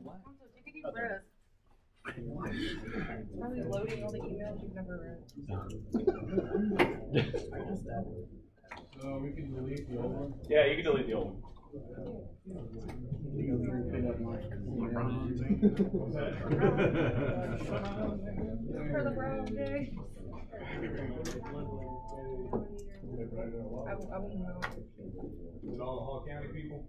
Also, take a deep breath. It's probably loading all the emails you've never read. So we can delete the old one? Yeah, you can delete the old one. You go through and pick up my What's that? For the brown day. I won't know. Is it all the Hall County people?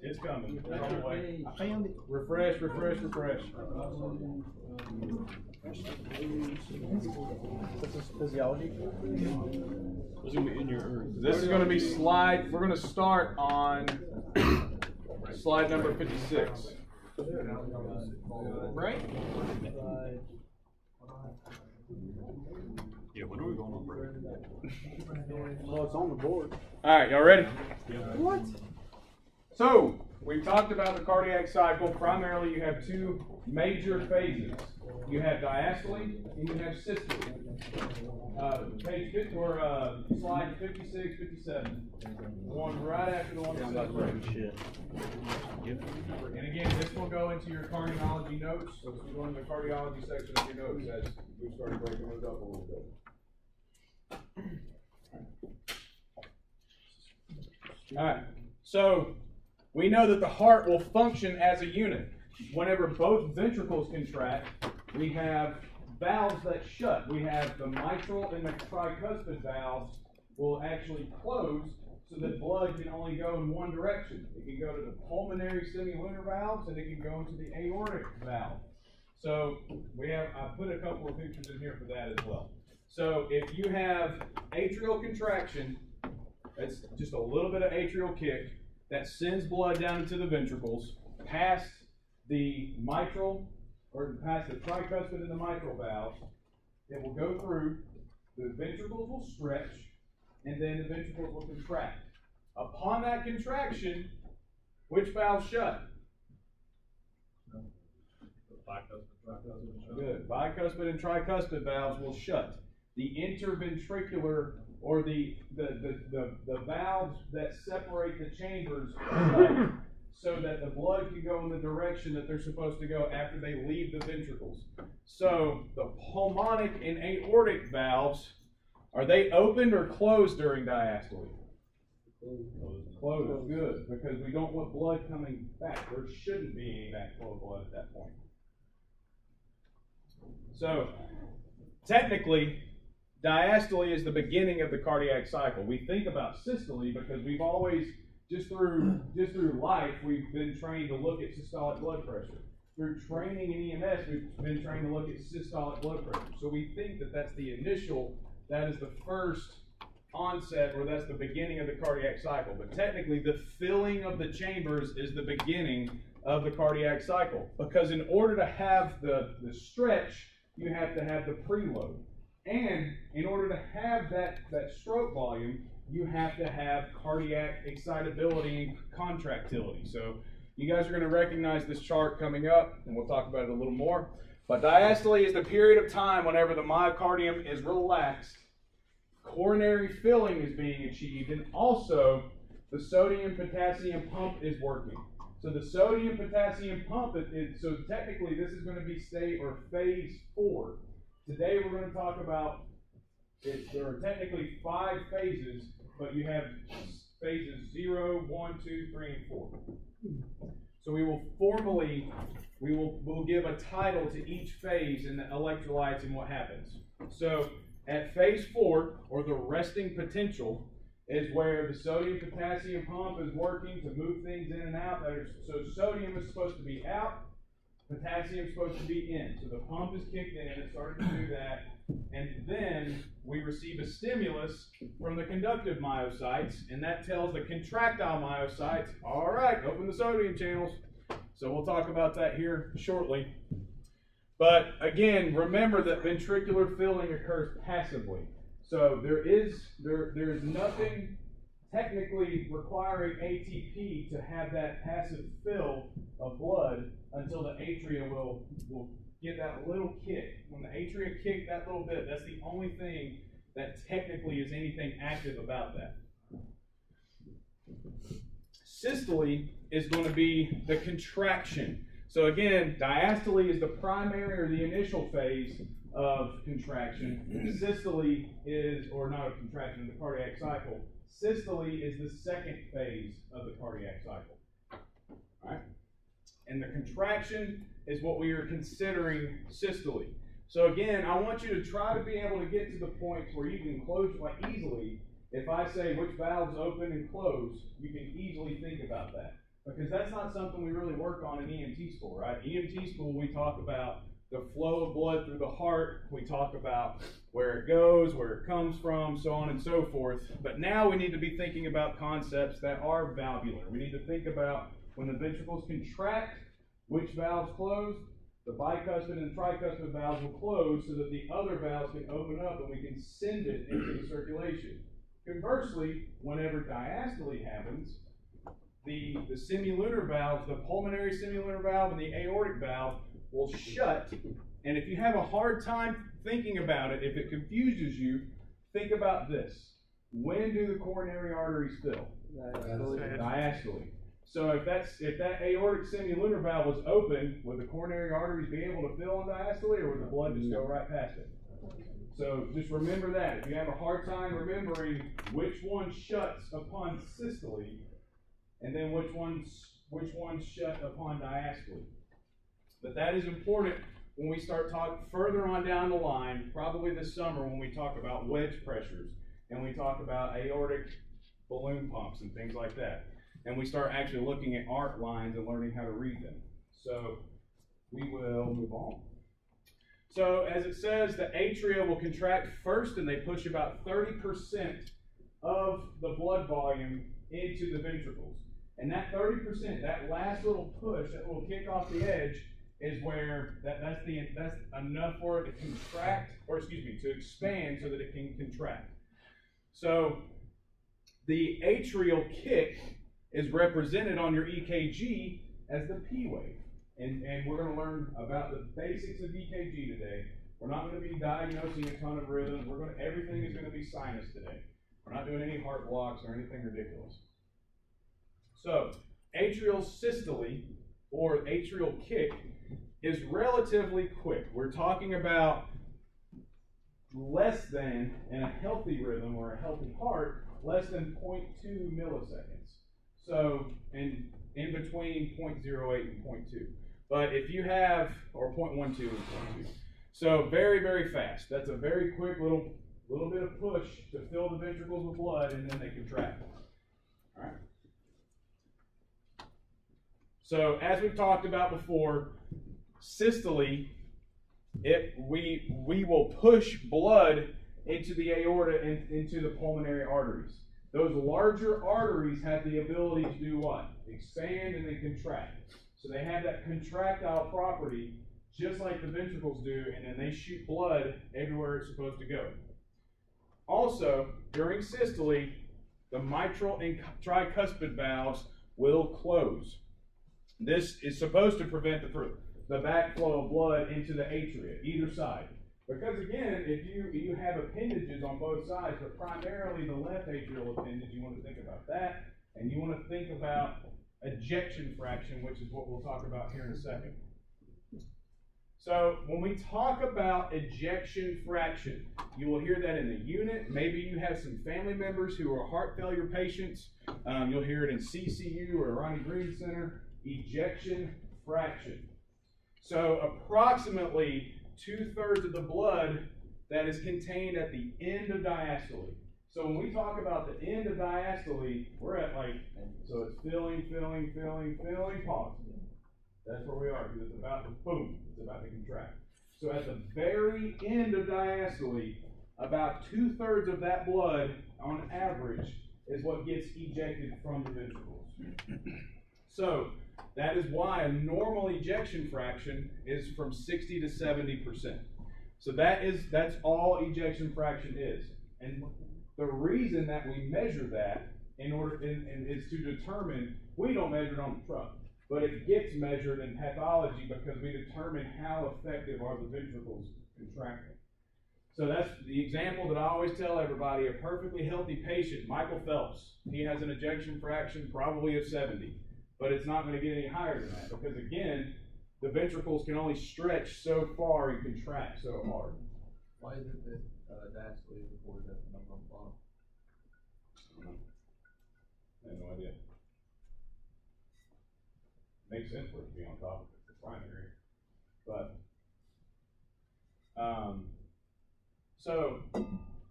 It's coming. It's on the way. I found it. Refresh, refresh, refresh. This is physiology. What's gonna be in your This is going to be slide. We're going to start on slide number 56. Right? Yeah, when are we going on break? Well, it's on the board. All right, y'all ready? What? So, we've talked about the cardiac cycle. Primarily, you have two major phases. You have diastole and you have systole. Page 50, or slide 56, 57. The one right after the one that says break. Shit. And again, this will go into your cardiology notes. So this will go into the cardiology section of your notes as we start breaking those up a little bit. All right. So we know that the heart will function as a unit. Whenever both ventricles contract, we have valves that shut. We have the mitral and the tricuspid valves will actually close so that blood can only go in one direction. It can go to the pulmonary semilunar valves and it can go into the aortic valve. So I put a couple of pictures in here for that as well. So if you have atrial contraction, that's just a little bit of atrial kick that sends blood down into the ventricles, past the mitral, or past the tricuspid and the mitral valves. It will go through, the ventricles will stretch, and then the ventricles will contract. Upon that contraction, which valves shut? Good. Bicuspid and tricuspid valves will shut. The interventricular, or the valves that separate the chambers shut so that the blood can go in the direction that they're supposed to go after they leave the ventricles. So the pulmonic and aortic valves, are they opened or closed during diastole? Closed. Good, because we don't want blood coming back. There shouldn't be any backflow of blood at that point. So technically, diastole is the beginning of the cardiac cycle. We think about systole because we've always, just through life, we've been trained to look at systolic blood pressure. Through training in EMS, we've been trained to look at systolic blood pressure. So we think that that's the initial, that is the first onset, or that's the beginning of the cardiac cycle. But technically, the filling of the chambers is the beginning of the cardiac cycle. Because in order to have the stretch, you have to have the preload. And in order to have that stroke volume, you have to have cardiac excitability and contractility. So you guys are going to recognize this chart coming up, and we'll talk about it a little more. But diastole is the period of time whenever the myocardium is relaxed, coronary filling is being achieved, and also the sodium-potassium pump is working. So the sodium-potassium pump, so technically this is going to be phase 4. Today we're going to talk about, there are technically 5 phases, but you have phases 0, 1, 2, 3, and 4. So we will we'll give a title to each phase in the electrolytes and what happens. So at phase 4, or the resting potential, is where the sodium-potassium pump is working to move things in and out. So sodium is supposed to be out, potassium is supposed to be in. So the pump is kicked in, it's starting to do that. And then we receive a stimulus from the conductive myocytes, and that tells the contractile myocytes, all right, open the sodium channels. So we'll talk about that here shortly. But again, remember that ventricular filling occurs passively. So there is nothing technically requiring ATP to have that passive fill of blood until the atria will get that little kick. When the atria kick that little bit, that's the only thing that technically is anything active about that. Systole is going to be the contraction. So again, diastole is the primary or the initial phase of contraction. Systole is, or not a contraction, the cardiac cycle. Systole is the second phase of the cardiac cycle. All right? And the contraction is what we are considering systole. So again, I want you to try to be able to get to the point where you can close like easily. If I say which valves open and close, you can easily think about that. Because that's not something we really work on in EMT school, right? EMT school, we talk about the flow of blood through the heart. We talk about where it goes, where it comes from, so on and so forth. But now we need to be thinking about concepts that are valvular. We need to think about when the ventricles contract, which valves close. The bicuspid and tricuspid valves will close so that the other valves can open up and we can send it into the circulation. Conversely, whenever diastole happens, the semilunar valves, the pulmonary semilunar valve and the aortic valve will shut. And if you have a hard time thinking about it, if it confuses you, think about this. When do the coronary arteries fill? Diastole. So if that aortic semilunar valve was open, would the coronary arteries be able to fill on diastole, or would the blood just go right past it? So just remember that. If you have a hard time remembering which one shuts upon systole, and then which ones shut upon diastole. But that is important when we start talking further on down the line, probably this summer when we talk about wedge pressures, and we talk about aortic balloon pumps and things like that. And we start actually looking at arc lines and learning how to read them. So we will move on. So as it says, the atria will contract first, and they push about 30% of the blood volume into the ventricles. And that 30%, that last little push, that little kick off the edge, is where that's enough for it to contract, or excuse me, to expand so that it can contract. So the atrial kick is represented on your EKG as the P wave. And we're going to learn about the basics of EKG today. We're not going to be diagnosing a ton of rhythms. Everything is going to be sinus today. We're not doing any heart blocks or anything ridiculous. So, atrial systole, or atrial kick, is relatively quick. We're talking about less than, in a healthy rhythm or a healthy heart, less than 0.2 milliseconds. So, in between 0.08 and 0.2. But if you have, or 0.12 and 0.2. So very, very fast. That's a very quick little bit of push to fill the ventricles with blood, and then they contract. All right. So as we've talked about before, systole, we will push blood into the aorta and into the pulmonary arteries. Those larger arteries have the ability to do what? Expand and then contract. So they have that contractile property just like the ventricles do, and then they shoot blood everywhere it's supposed to go. Also, during systole, the mitral and tricuspid valves will close. This is supposed to prevent the backflow of blood into the atria, either side. Because again, if you have appendages on both sides, but primarily the left atrial appendage, you want to think about that, and you want to think about ejection fraction, which is what we'll talk about here in a second. So when we talk about ejection fraction, you will hear that in the unit. Maybe you have some family members who are heart failure patients. You'll hear it in CCU or Ronnie Green Center. Ejection fraction. So approximately 2/3 of the blood that is contained at the end of diastole. So when we talk about the end of diastole, we're at so it's filling, pause. That's where we are, because it's about to, boom, it's about to contract. So at the very end of diastole, about 2/3 of that blood, on average, is what gets ejected from the ventricles. So that is why a normal ejection fraction is from 60 to 70%. So that's all ejection fraction is. And the reason that we measure that is to determine, we don't measure it on the truck, but it gets measured in pathology because we determine how effective are the ventricles contracting. So that's the example that I always tell everybody. A perfectly healthy patient, Michael Phelps, he has an ejection fraction probably of 70, but it's not going to get any higher than that because, again, the ventricles can only stretch so far and contract so hard. Why is it that diastole is reported as the number on the bottom? I have no idea. Makes sense for it to be on top of it, the primary. But, so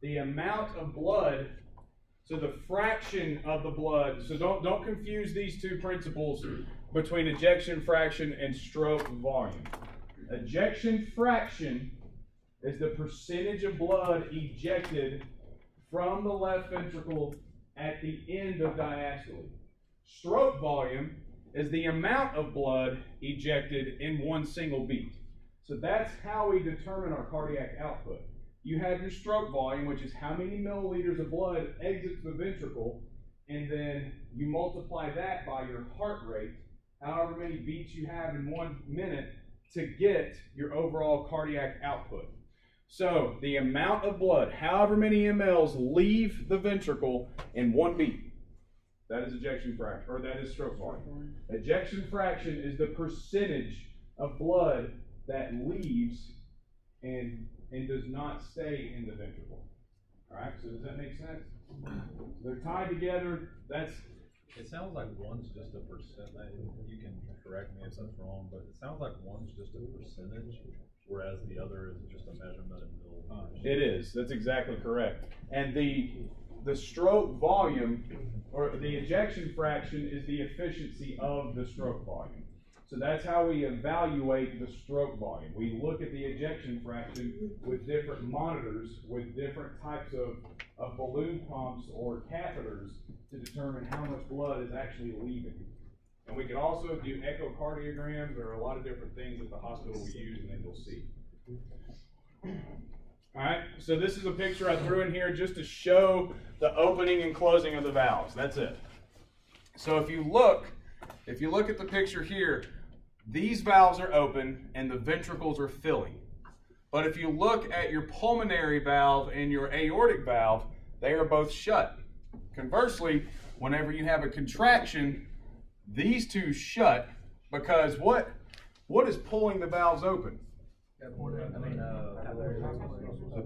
the amount of blood, so the fraction of the blood, so don't confuse these two principles between ejection fraction and stroke volume. Ejection fraction is the percentage of blood ejected from the left ventricle at the end of diastole. Stroke volume is the amount of blood ejected in one single beat. So that's how we determine our cardiac output. You have your stroke volume, which is how many milliliters of blood exits the ventricle, and then you multiply that by your heart rate, however many beats you have in 1 minute, to get your overall cardiac output. So the amount of blood, however many mLs, leave the ventricle in 1 beat. That is ejection fraction, or that is stroke volume. Ejection fraction is the percentage of blood that leaves and does not stay in the ventricle. All right, so does that make sense? They're tied together. It sounds like one's just a percentage. You can correct me if that's wrong, but it sounds like one's just a percentage, whereas the other is just a measurement in milliliters. It is. That's exactly correct. And the stroke volume, or the ejection fraction, is the efficiency of the stroke volume. So that's how we evaluate the stroke volume. We look at the ejection fraction with different monitors, with different types of balloon pumps or catheters to determine how much blood is actually leaving. And we can also do echocardiograms. There are a lot of different things that the hospital will use, and then you'll see. All right, so this is a picture I threw in here just to show the opening and closing of the valves. That's it. So if you look at the picture here, these valves are open and the ventricles are filling. But if you look at your pulmonary valve and your aortic valve, they are both shut. Conversely, whenever you have a contraction, these two shut because what is pulling the valves open? The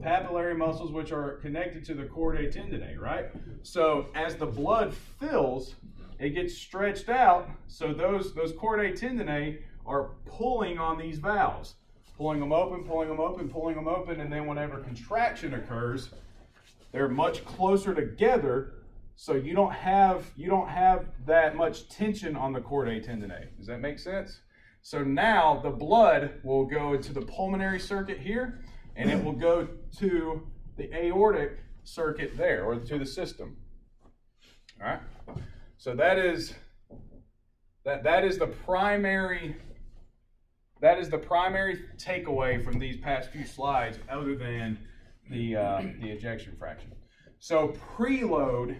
papillary muscles, which are connected to the chordae tendineae, right? So as the blood fills, it gets stretched out, so those chordae tendineae are pulling on these valves, pulling them open, pulling them open, pulling them open, and then whenever contraction occurs, they're much closer together, so you don't have that much tension on the chordae tendineae. Does that make sense? So now the blood will go into the pulmonary circuit here, and it will go to the aortic circuit there, or to the system. All right. So that is the primary takeaway from these past few slides, other than the ejection fraction. So preload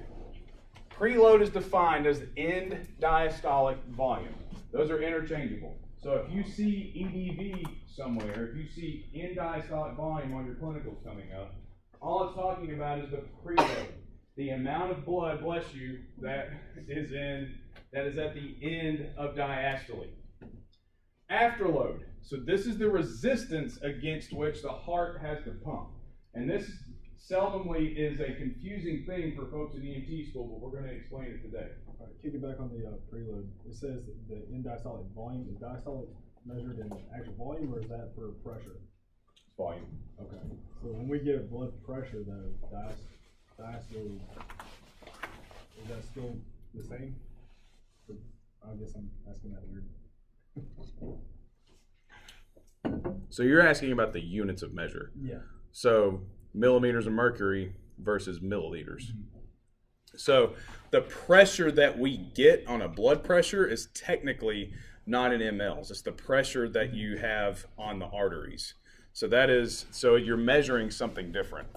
is defined as end diastolic volume. Those are interchangeable. So if you see EDV somewhere, if you see end diastolic volume on your clinicals coming up, all it's talking about is the preload. The amount of blood, bless you, that is at the end of diastole. Afterload. So this is the resistance against which the heart has to pump. And this seldomly is a confusing thing for folks in EMT school, but we're going to explain it today. All right, kick it back on the preload. It says the end diastolic volume. Is diastolic measured in actual volume, or is that for pressure? It's volume. Okay. So when we get blood pressure, though, diastole, is that still the same? I guess I'm asking that weird. So you're asking about the units of measure. Yeah. So millimeters of mercury versus milliliters. Mm-hmm. So the pressure that we get on a blood pressure is technically not in mLs. It's the pressure that you have on the arteries. So you're measuring something different.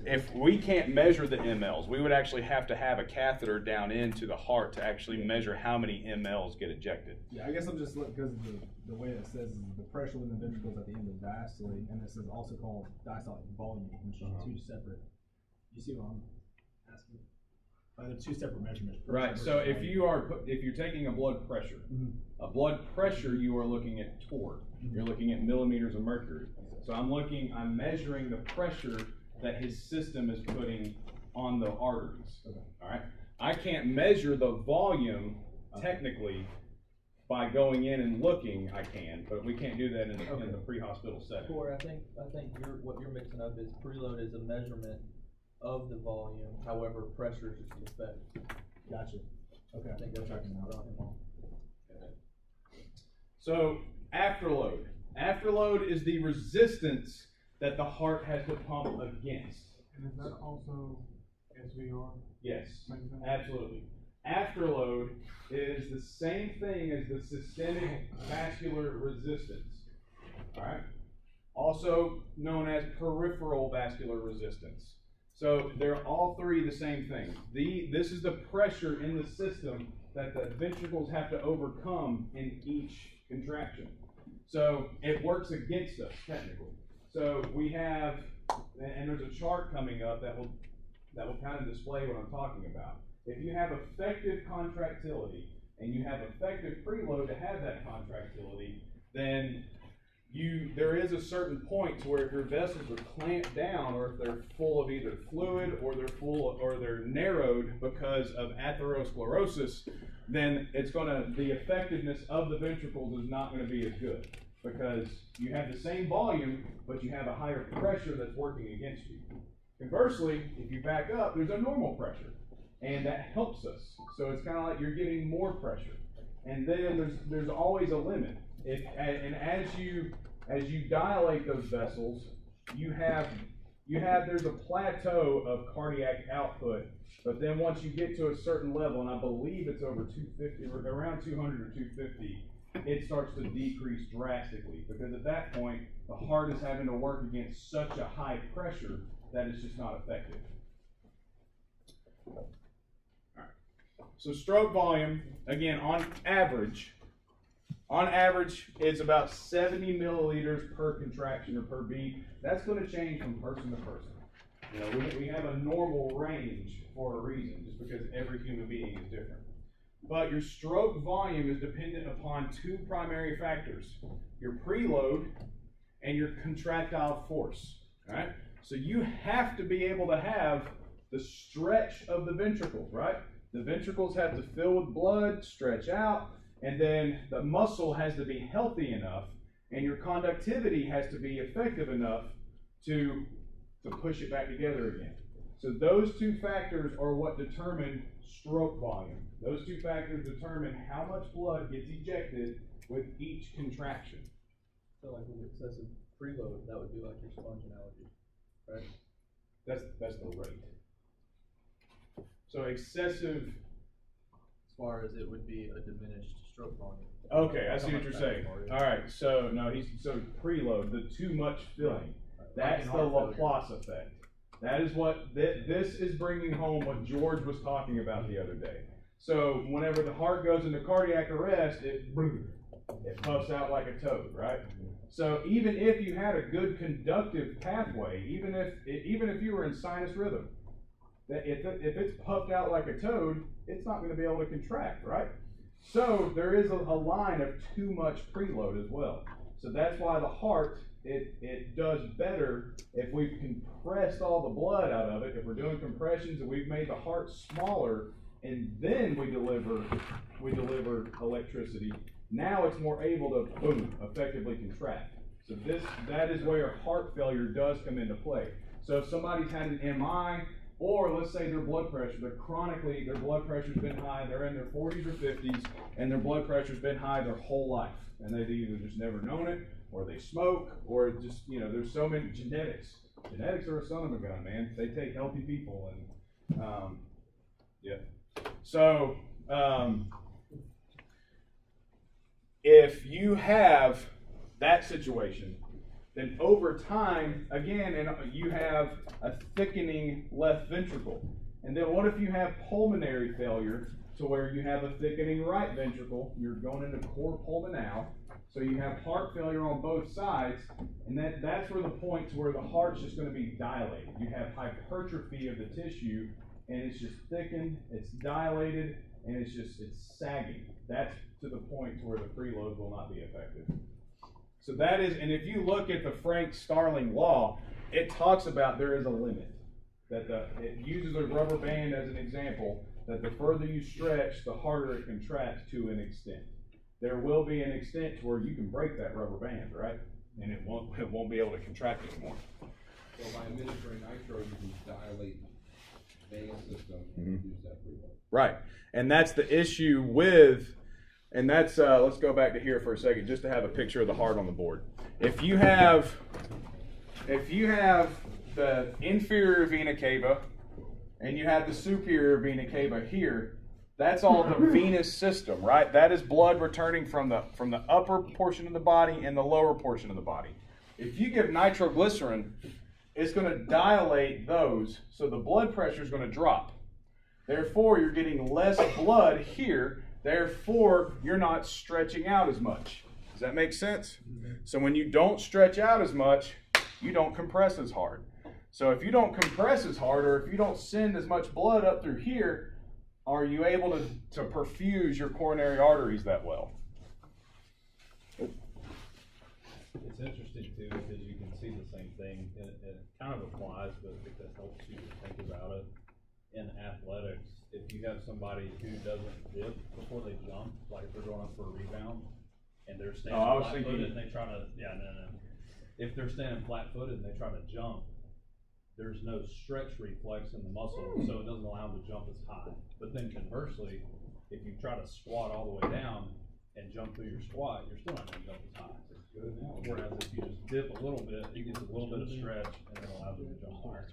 if we can't measure the mLs, we would actually have to have a catheter down into the heart to actually measure how many mLs get ejected. Yeah, I guess I'm just looking because the way it says is the pressure within the ventricles at the end of diastole, and this is also called diastolic volume, which are two separate. You see what I'm asking? They're two separate measurements. Right. So if you're taking a blood pressure, a blood pressure, you are looking at torr. You're looking at millimeters of mercury. So I'm measuring the pressure that his system is putting on the arteries. Okay. All right. I can't measure the volume technically by going in and looking. I can, but we can't do that in the pre-hospital setting. Corey, I think what you're mixing up is preload is a measurement of the volume. However, pressure is just the effect. Gotcha. Okay. I think that's what you're talking about. So afterload. Afterload is the resistance that the heart has to pump against. And is that also SVR? Yes, absolutely. Afterload is the same thing as the systemic vascular resistance. All right. Also known as peripheral vascular resistance. So they're all three the same thing. This is the pressure in the system that the ventricles have to overcome in each contraction. So it works against us technically. So we have, and there's a chart coming up that will kind of display what I'm talking about. If you have effective contractility and you have effective preload to have that contractility, then there is a certain point to where if your vessels are clamped down, or if they're full of either fluid or they're narrowed because of atherosclerosis, then the effectiveness of the ventricles is not going to be as good, because you have the same volume, but you have a higher pressure that's working against you. Conversely, if you back up, there's a normal pressure, and that helps us. So it's kind of like you're getting more pressure. And then there's always a limit. As you dilate those vessels, there's a plateau of cardiac output, but then once you get to a certain level, and I believe it's over 250, or around 200 or 250, it starts to decrease drastically, because at that point, the heart is having to work against such a high pressure that it's just not effective. All right. So stroke volume, again, on average, it's about 70 milliliters per contraction or per beat. That's going to change from person to person. You know, we have a normal range for a reason, just because every human being is different. But your stroke volume is dependent upon two primary factors: your preload and your contractile force. All right? So you have to be able to have the stretch of the ventricles, right? The ventricles have to fill with blood, stretch out, and then the muscle has to be healthy enough, and your conductivity has to be effective enough to push it back together again. So those two factors are what determine stroke volume. Those two factors determine how much blood gets ejected with each contraction. So like with excessive preload, that would be like your sponge analogy, right? That's the rate. So excessive. As far as it would be a diminished stroke volume. Okay, I see what you're saying. All right, so no, so preload, the too much filling. That's the Laplace effect. That is what this is bringing home what George was talking about the other day. So whenever the heart goes into cardiac arrest, it puffs out like a toad, right? So even if you had a good conductive pathway, even if you were in sinus rhythm, if it's puffed out like a toad, it's not going to be able to contract, right? So there is a line of too much preload as well. So that's why the heart, it does better if we've compressed all the blood out of it. If we're doing compressions and we've made the heart smaller, and then we deliver electricity, now it's more able to, boom, effectively contract. So that is where heart failure does come into play. So if somebody's had an MI, or let's say their blood pressure, their blood pressure's been high, they're in their 40s or 50s, and their blood pressure's been high their whole life, and they've either just never known it, or they smoke, or just, there's so many genetics. Genetics are a son of a gun, man. They take healthy people, and yeah. So if you have that situation, Then over time, again, and you have a thickening left ventricle. And then what if you have pulmonary failure to where you have a thickening right ventricle? You're going into cor pulmonale. So you have heart failure on both sides, and that's where the point to where the heart's just going to be dilated. You have hypertrophy of the tissue, and it's just thickened, it's dilated, and it's sagging. That's to the point to where the preload will not be effective. So that is, and if you look at the Frank-Starling law, it talks about there is a limit. That it uses a rubber band as an example, that the further you stretch, the harder it contracts to an extent. There will be an extent to where you can break that rubber band, right? And it won't be able to contract anymore. So by administering nitro, you can dilate the vein system and reduce that preload. Right, and that's the issue with, and that's, let's go back to here for a second, just to have a picture of the heart on the board. If you have the inferior vena cava, and you have the superior vena cava here, that's all the venous system, right? That is blood returning from the upper portion of the body and the lower portion of the body. If you give nitroglycerin, it's going to dilate those, so the blood pressure is going to drop. Therefore, you're getting less blood here. Therefore, you're not stretching out as much. Does that make sense? So when you don't stretch out as much, you don't compress as hard. So if you don't compress as hard, or if you don't send as much blood up through here, are you able to perfuse your coronary arteries that well? It's interesting too, because you can see the same thing, and it kind of applies, but I think that helps you to think about it. In athletics, if you have somebody who doesn't dip before they jump, like if they're going up for a rebound, and they're standing flat-footed and they try to, if they're standing flat-footed and they try to jump, there's no stretch reflex in the muscle, so it doesn't allow them to jump as high. But then conversely, if you try to squat all the way down and jump through your squat, you're still not going to jump as high. Whereas if you just dip a little bit, it gets a little bit of stretch, and it allows you to jump higher.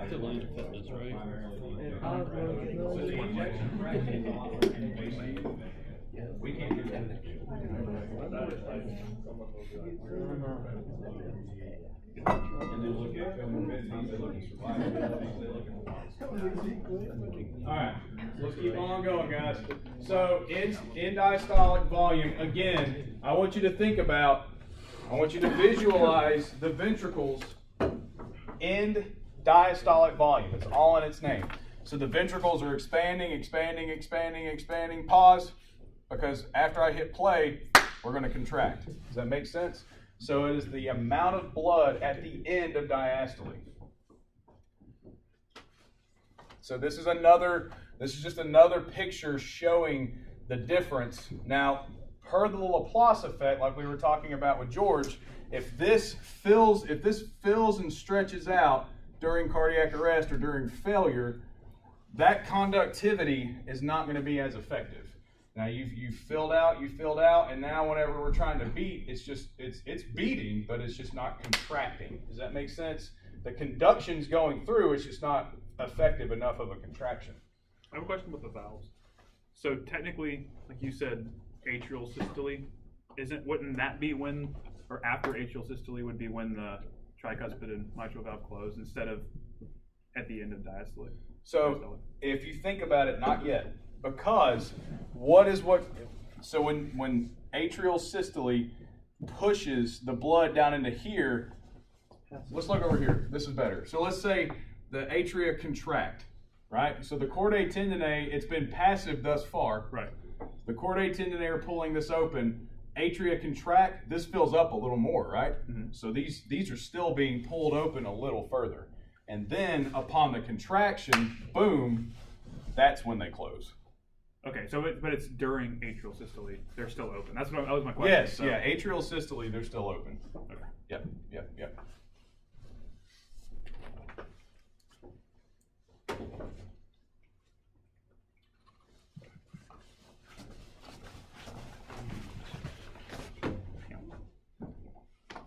It's a line of fitness, right? We can't do that. And then look at comorbidities, they look at survival, they look at. All right, so let's keep on going, guys. So in diastolic volume, again, I want you to think about, I want you to visualize the ventricles in diastolic volume. It's all in its name. So the ventricles are expanding, expanding, expanding, expanding. Pause, because after I hit play, we're going to contract. Does that make sense? So it is the amount of blood at the end of diastole. So this is just another picture showing the difference. Now, per the Laplace effect, like we were talking about with George, if this fills and stretches out during cardiac arrest or during failure, that conductivity is not going to be as effective. Now you've filled out, and now whenever we're trying to beat, it's beating, but it's just not contracting. Does that make sense? The conduction's going through, it's just not effective enough of a contraction. I have a question about the valves. So technically, like you said, atrial systole, wouldn't that be when, or after atrial systole would be when the tricuspid and mitral valve close instead of at the end of diastole? So if you think about it, not yet. Because so when atrial systole pushes the blood down into here, let's look over here. This is better. So let's say the atria contract, right? So the chordae tendineae, it's been passive thus far. Right. The chordae tendineae are pulling this open. Atria contract, this fills up a little more, right? Mm-hmm. So these are still being pulled open a little further. And then upon the contraction, boom, that's when they close. Okay, so but it's during atrial systole, they're still open. That was my question. Yes, yeah, atrial systole, they're still open. Okay. Yep.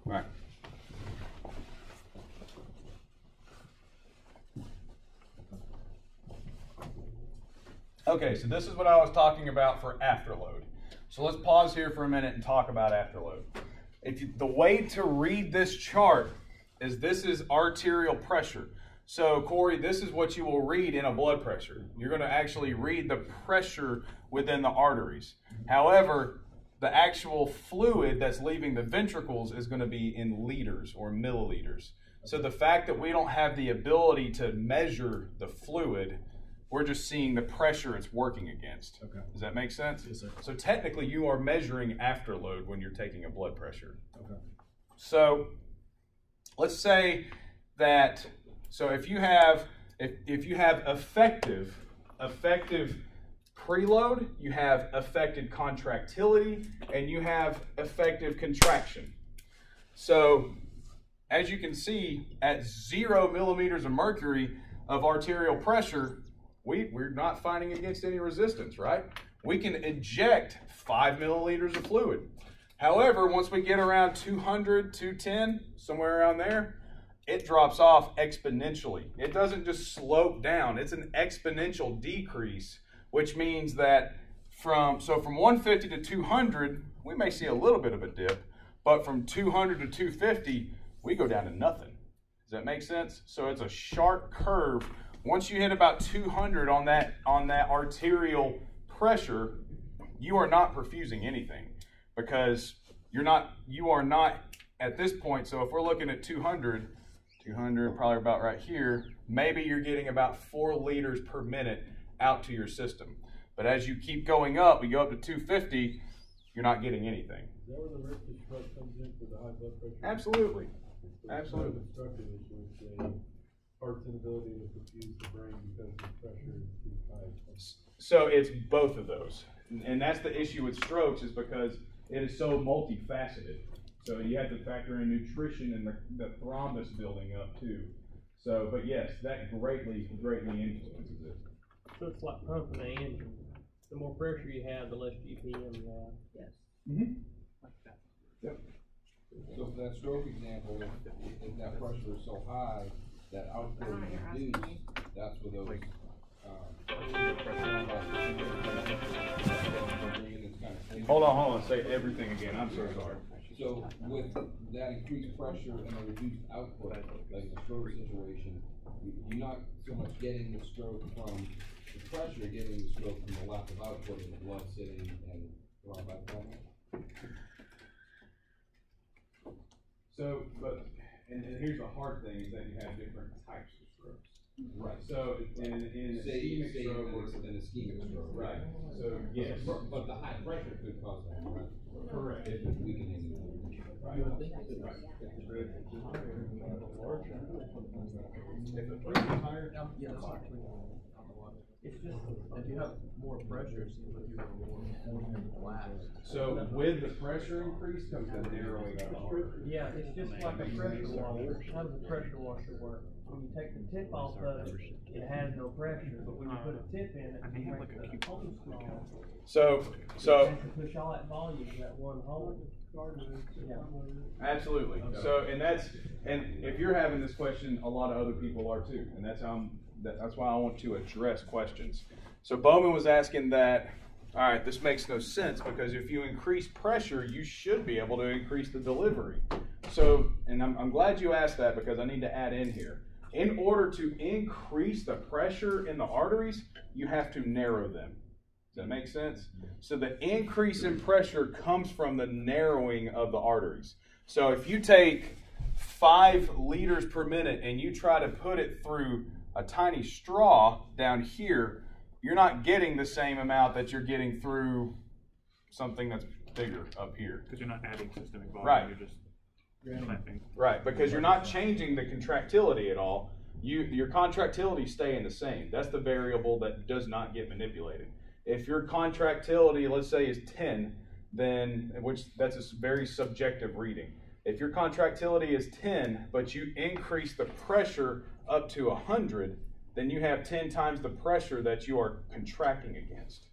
All right. Okay, so this is what I was talking about for afterload. So let's pause here for a minute and talk about afterload. The way to read this chart is this is arterial pressure. So Corey, this is what you will read in a blood pressure. You're going to actually read the pressure within the arteries. However, the actual fluid that's leaving the ventricles is going to be in liters or milliliters. So the fact that we don't have the ability to measure the fluid, we're just seeing the pressure it's working against. Okay. Does that make sense? Yes, sir. So technically you are measuring afterload when you're taking a blood pressure. Okay. So let's say that, so if you have effective preload, you have effective contractility, and you have effective contraction. So as you can see, at 0 millimeters of mercury of arterial pressure, we're not fighting against any resistance, right? We can eject 5 milliliters of fluid. However, once we get around 200, 210, somewhere around there, it drops off exponentially. It doesn't just slope down, it's an exponential decrease, which means that from 150 to 200, we may see a little bit of a dip, but from 200 to 250, we go down to nothing. Does that make sense? So it's a sharp curve. Once you hit about 200 on that arterial pressure, you are not perfusing anything because you are not at this point. So if we're looking at 200 probably about right here, maybe you're getting about 4 liters per minute out to your system. But as you keep going up, we go up to 250, you're not getting anything. Is that where the risk of stroke comes in for the high blood pressure? Absolutely. Absolutely. Obstructive issue is the heart's inability to perfuse the brain because the pressure is too high. So it's both of those. And that's the issue with strokes, is because it is so multifaceted. So you have to factor in nutrition and the thrombus building up too. So, but yes, that greatly influences it. So it's like pumping an engine. The more pressure you have, the less GPM you have. Yes. Mm-hmm. Yep. So for that stroke example, if that pressure is so high that output is reduced, that's where those Hold on, say everything again. I'm so sorry. So with that increased pressure and a reduced output, like in the stroke situation, you're not so much getting the stroke from the pressure, you're getting the stroke from the lack of output and the blood sitting and thrombocytopenia. So, and here's the hard thing, is that you have different types of strokes. Right. So in ischemic stroke, an ischemic stroke. right. So yes. But the high pressure could cause that, right? Correct. If it's weakening. Right. It's just, if you have more pressure, it seems like you have more blast. So with the pressure increase comes the narrowing of the artery. Yeah, it's just like a pressure washer. How does a pressure washer work? When you take the tip off of it, it has no pressure, but when you put a tip in it, you make the hole strong. So You have to push all that volume to that one hole. Yeah. absolutely. So and if you're having this question, a lot of other people are too, and that's why I want to address questions. So Bowman was asking that, all right, this makes no sense because if you increase pressure, you should be able to increase the delivery. So, and I'm glad you asked that because I need to add in here. In order to increase the pressure in the arteries, you have to narrow them. Does that make sense? So the increase in pressure comes from the narrowing of the arteries. So if you take 5 liters per minute and you try to put it through a tiny straw down here, you're not getting the same amount that you're getting through something that's bigger up here. Because you're not adding systemic volume, Right. you're just clamping. Right, because you're not changing the contractility at all. Your contractility staying the same. That's the variable that does not get manipulated. If your contractility, let's say, is 10, then, that's a very subjective reading. If your contractility is 10, but you increase the pressure up to 100, then you have 10 times the pressure that you are contracting against.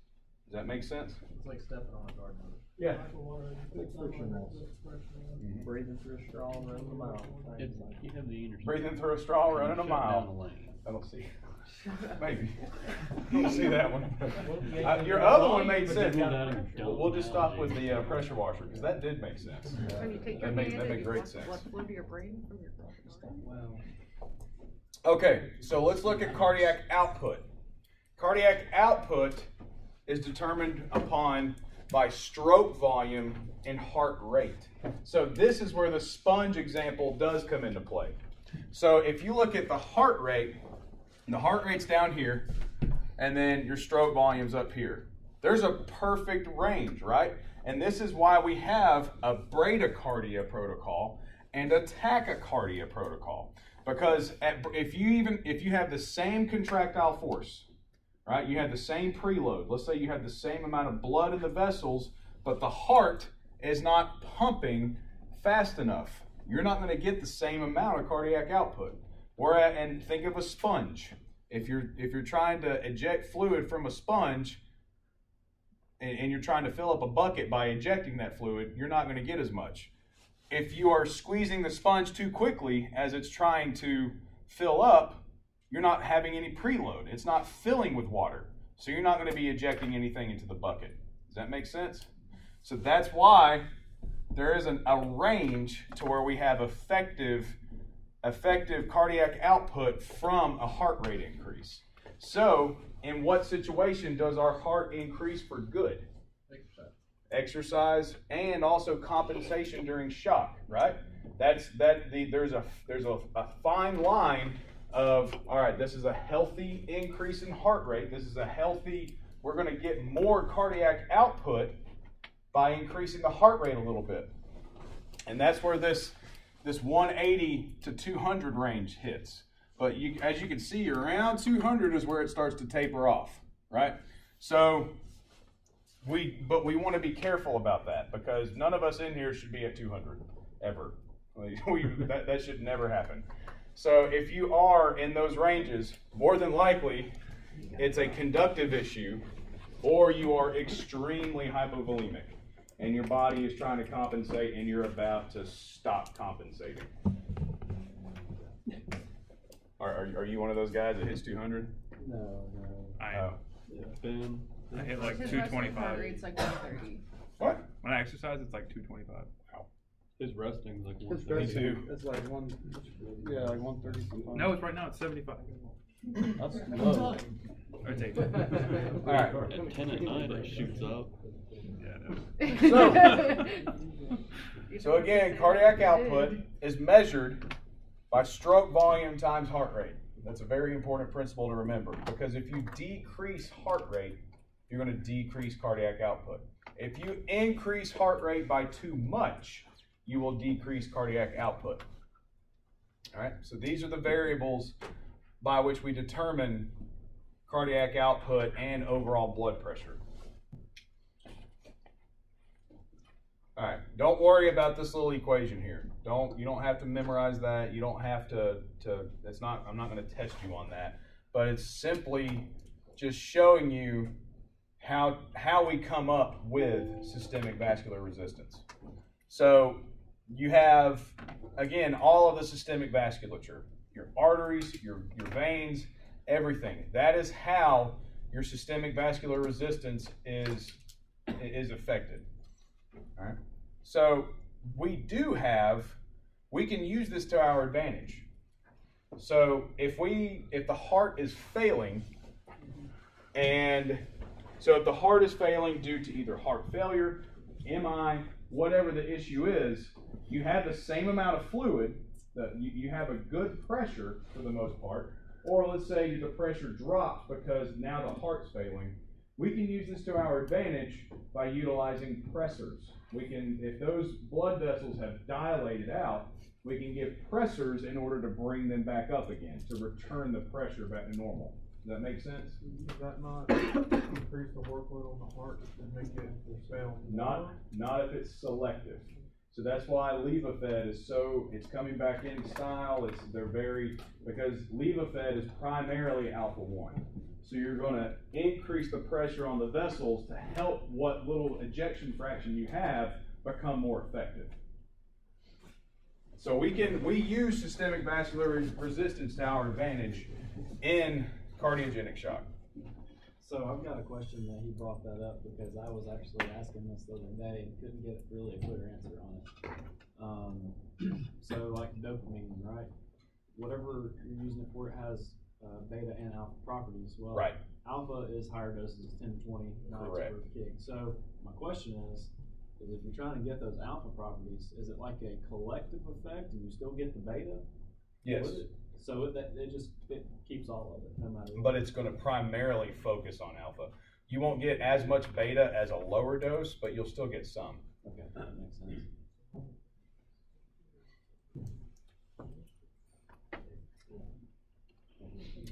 Does that make sense? It's like stepping on a garden hose. Yeah. Friction loss. Breathing through a straw and running a mile. You have the intersection. Breathing through a straw, running a Shut down mile. a lane. I don't see. Maybe. Don't see that one. Your other one made sense. We'll just stop with the pressure washer, because that did make sense. When you take your That made hand and great you let the sense. blood flow to your brain from your Wow. Okay, so let's look at cardiac output. Cardiac output is determined upon by stroke volume and heart rate. So this is where the sponge example does come into play. So if you look at the heart rate rate's down here, and then your stroke volume's up here. There's a perfect range, right? And this is why we have a bradycardia protocol and a tachycardia protocol. Because if you have the same contractile force, right? You have the same preload. Let's say you have the same amount of blood in the vessels, but the heart is not pumping fast enough. You're not going to get the same amount of cardiac output. And think of a sponge. If you're trying to eject fluid from a sponge, and you're trying to fill up a bucket by ejecting that fluid, you're not going to get as much. If you are squeezing the sponge too quickly as it's trying to fill up, you're not having any preload. It's not filling with water. So you're not going to be ejecting anything into the bucket. Does that make sense? So that's why there is a range to where we have effective cardiac output from a heart rate increase. So in what situation does our heart increase for good? Exercise and also compensation during shock, right? There's a fine line of, all right, this is a healthy increase in heart rate. This is a healthy, we're going to get more cardiac output by increasing the heart rate a little bit. And that's where this 180 to 200 range hits. But as you can see, around 200 is where it starts to taper off, right? So we want to be careful about that, because none of us in here should be at 200 ever. That should never happen. So if you are in those ranges, more than likely it's a conductive issue, or you are extremely hypovolemic and your body is trying to compensate and you're about to stop compensating. Are you one of those guys that hits 200? No. I hit like His resting heart 225. rate's like 130. What? When I exercise, it's like 225. His resting is like His 132. resting, it's like like 130 sometimes. No, it's right now. It's 75. That's low. Or take All right. At 10 at night, it shoots up. Yeah, So again, cardiac output is measured by stroke volume times heart rate. That's a very important principle to remember, because if you decrease heart rate, you're going to decrease cardiac output. If you increase heart rate by too much, you will decrease cardiac output. All right, so these are the variables by which we determine cardiac output and overall blood pressure. All right, don't worry about this little equation here. You don't have to memorize that. You don't have to I'm not going to test you on that, but it's simply just showing you how we come up with systemic vascular resistance. So you have, again, all of the systemic vasculature, your arteries, your veins, everything. That is how your systemic vascular resistance is affected. All right. So we can use this to our advantage. So if the heart is failing, if the heart is failing due to either heart failure, MI, whatever the issue is, you have the same amount of fluid, you have a good pressure for the most part, or let's say the pressure drops because now the heart's failing. We can use this to our advantage by utilizing pressors. If those blood vessels have dilated out, we can give pressors in order to bring them back up again, to return the pressure back to normal. Does that make sense? Does that not increase the workload on the heart and make it fail? Not if it's selective. So that's why Levophed it's coming back in style. Because Levophed is primarily alpha 1. So you're going to increase the pressure on the vessels to help what little ejection fraction you have become more effective. So we use systemic vascular resistance to our advantage in cardiogenic shock. So I've got a question that he brought that up because I was actually asking this the other day and couldn't get really a clear answer on it. So like dopamine, right? Whatever you're using it for, it has beta and alpha properties. Well, Right. Alpha is higher doses, 10 to 20 nights Correct. per kg. So my question is if you're trying to get those alpha properties, is it like a collective effect and you still get the beta? Yes. So it keeps all of it, no matter what. But it's going to primarily focus on alpha. You won't get as much beta as a lower dose, but you'll still get some. Okay, that makes sense.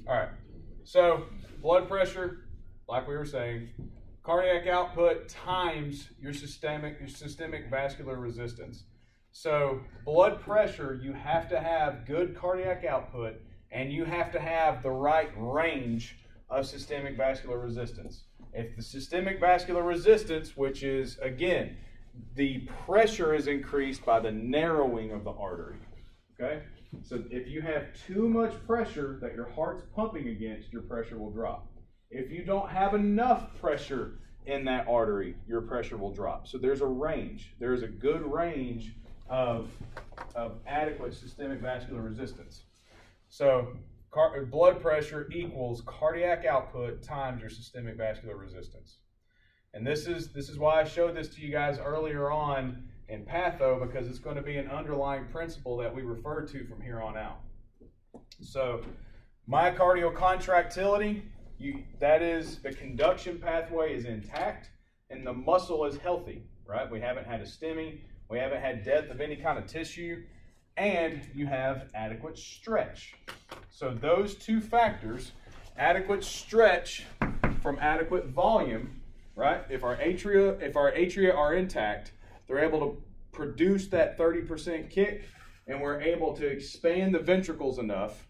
All right, so blood pressure, like we were saying, cardiac output times your systemic vascular resistance. So blood pressure, you have to have good cardiac output, and you have to have the right range of systemic vascular resistance. If the systemic vascular resistance, which is, again, the pressure is increased by the narrowing of the artery, okay? So if you have too much pressure that your heart's pumping against, your pressure will drop. If you don't have enough pressure in that artery, your pressure will drop. So there's a range. There's a good range of adequate systemic vascular resistance. So blood pressure equals cardiac output times your systemic vascular resistance. And this is why I showed this to you guys earlier on in patho, because it's going to be an underlying principle that we refer to from here on out. So myocardial contractility, that is, the conduction pathway is intact and the muscle is healthy, right? We haven't had a STEMI, we haven't had death of any kind of tissue, and you have adequate stretch. So those two factors, adequate stretch from adequate volume, right? If our atria are intact, they're able to produce that 30% kick, and we're able to expand the ventricles enough,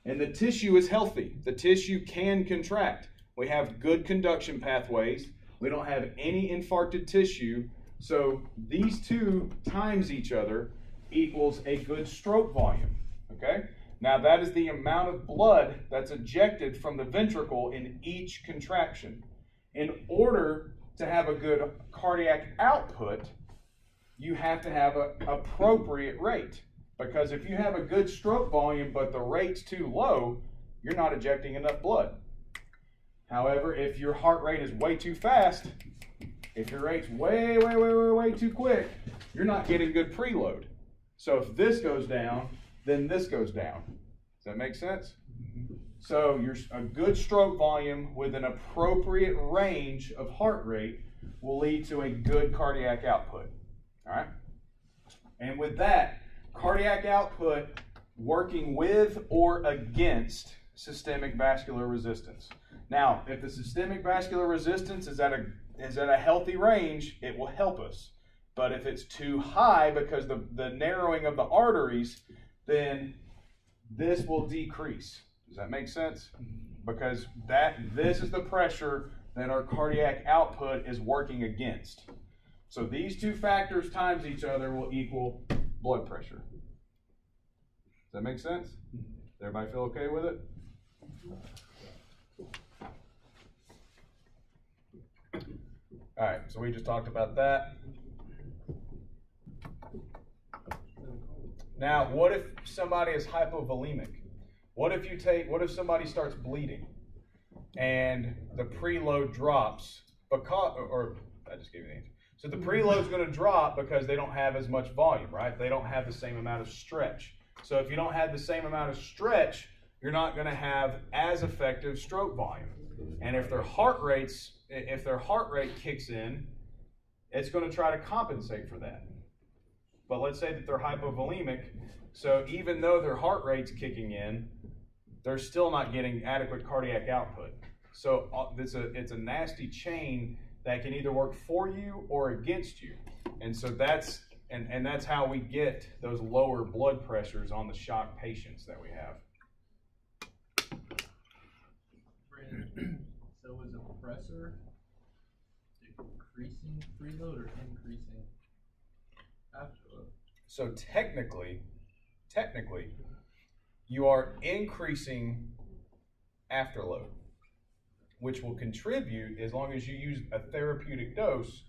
and the tissue is healthy. The tissue can contract. We have good conduction pathways. We don't have any infarcted tissue. So these two times each other equals a good stroke volume, okay? Now that is the amount of blood that's ejected from the ventricle in each contraction. In order to have a good cardiac output, you have to have an appropriate rate. Because if you have a good stroke volume but the rate's too low, you're not ejecting enough blood. However, if your heart rate is way too fast, if your rate's way too quick, you're not getting good preload. So if this goes down, then this goes down. Does that make sense? So a good stroke volume with an appropriate range of heart rate will lead to a good cardiac output. All right? And with that, cardiac output working with or against systemic vascular resistance. Now, if the systemic vascular resistance is at a healthy range, it will help us. But if it's too high because the narrowing of the arteries, then this will decrease. Does that make sense? Because this is the pressure that our cardiac output is working against. So these two factors times each other will equal blood pressure. Does that make sense? Does everybody feel okay with it? All right, so we just talked about that. Now, what if somebody is hypovolemic? What if somebody starts bleeding and the preload drops I just gave you the answer. So the preload is going to drop because they don't have as much volume, right? They don't have the same amount of stretch. So if you don't have the same amount of stretch, you're not going to have as effective stroke volume. And if their heart rate kicks in, it's going to try to compensate for that. But let's say that they're hypovolemic, so even though their heart rate's kicking in, they're still not getting adequate cardiac output. So it's a nasty chain that can either work for you or against you. And so that's how we get those lower blood pressures on the shock patients that we have. Brandon, So is a compressor decreasing preload or increasing afterload? So technically, you are increasing afterload, which will contribute, as long as you use a therapeutic dose,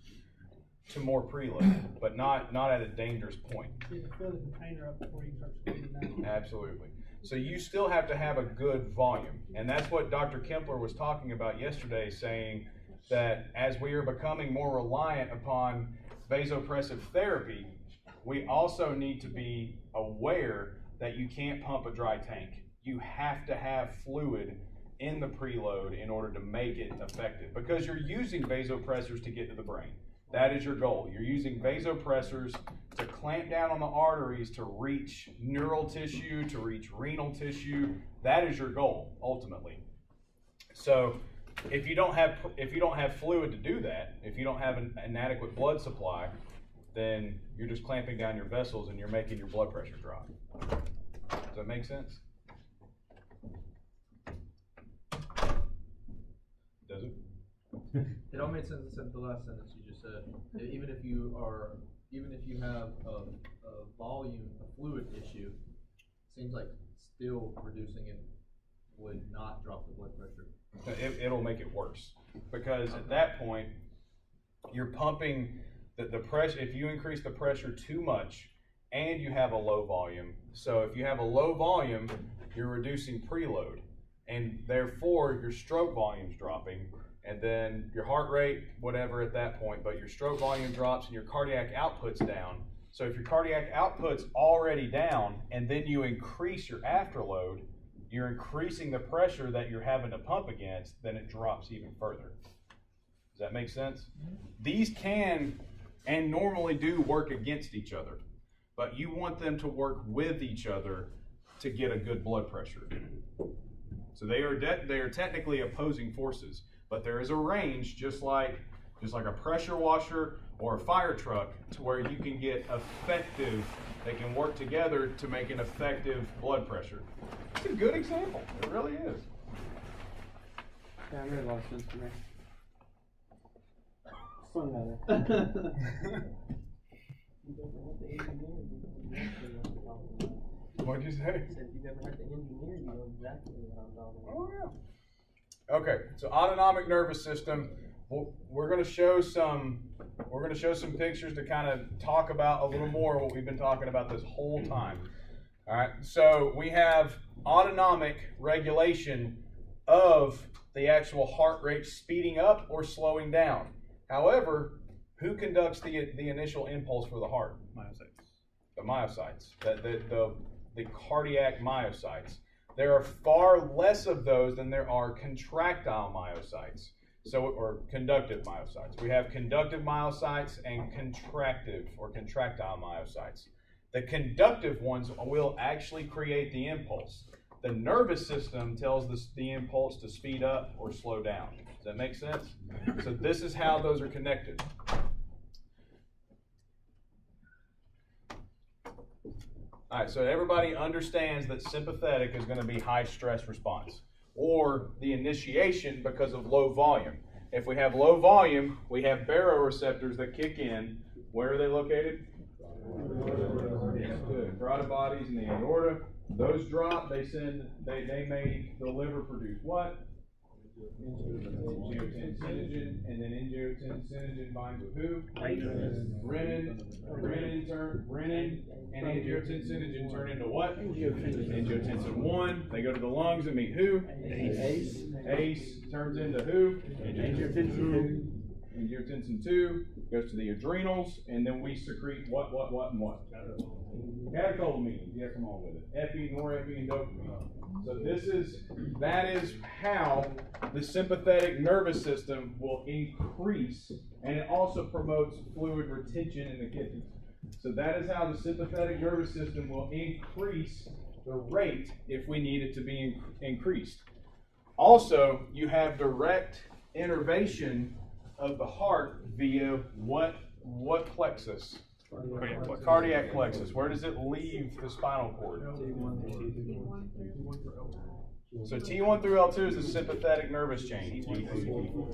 to more preload, but not at a dangerous point. You can fill the container up before you start squeezing down. Absolutely. So you still have to have a good volume. And that's what Dr. Kempler was talking about yesterday, saying that as we are becoming more reliant upon vasopressive therapy, we also need to be aware that you can't pump a dry tank. You have to have fluid in the preload in order to make it effective, because you're using vasopressors to get to the brain. That is your goal. You're using vasopressors to clamp down on the arteries to reach neural tissue, to reach renal tissue. That is your goal, ultimately. So if you don't have fluid to do that, if you don't have an adequate blood supply, then you're just clamping down your vessels and you're making your blood pressure drop. Does that make sense? Does it? It all made sense except the last sentence you just said. Even if you have a volume, a fluid issue, seems like still reducing it would not drop the blood pressure. It'll make it worse, because at that point you're pumping the pressure. If you increase the pressure too much and you have a low volume, so if you have a low volume, you're reducing preload, and therefore your stroke volume's dropping, and then your heart rate, whatever at that point, but your stroke volume drops and your cardiac output's down. So if your cardiac output's already down and then you increase your afterload, you're increasing the pressure that you're having to pump against, then it drops even further. Does that make sense? These can and normally do work against each other, but you want them to work with each other to get a good blood pressure. So they are technically opposing forces, but there is a range, just like a pressure washer or a fire truck, to where you can get effective. They can work together to make an effective blood pressure. It's a good example. It really is. Yeah, it made a lot of sense to me. Son What did you say? If you've ever had the engineer, you know exactly what I'm talking about. Oh yeah. Okay, so autonomic nervous system. We're going to show some pictures to kind of talk about a little more what we've been talking about this whole time. All right. So we have autonomic regulation of the actual heart rate speeding up or slowing down. However, who conducts the initial impulse for the heart? Myocytes. The myocytes. The cardiac myocytes. There are far less of those than there are contractile myocytes, or conductive myocytes. We have conductive myocytes and contractive or contractile myocytes. The conductive ones will actually create the impulse. The nervous system tells the impulse to speed up or slow down. Does that make sense? So this is how those are connected. All right, so everybody understands that sympathetic is going to be high stress response, or the initiation because of low volume. If we have low volume, we have baroreceptors that kick in. Where are they located? Good. Carotid bodies in the aorta. Those drop, they make the liver produce what? Angiotensinogen, and then angiotensinogen binds with who? Renin and angiotensinogen turn into what? Angiotensin 1. They go to the lungs and meet who? ACE turns into who? Angiotensin 2 goes to the adrenals, and then we secrete what, and what? Catecholamines. Yeah, come on with it. Epi, norepi, and dopamine. So that is how the sympathetic nervous system will increase, and it also promotes fluid retention in the kidneys. So that is how the sympathetic nervous system will increase the rate if we need it to be increased. Also, you have direct innervation of the heart via what plexus? Cardiac plexus. Where does it leave the spinal cord? So T1 through L2 is the sympathetic nervous chain,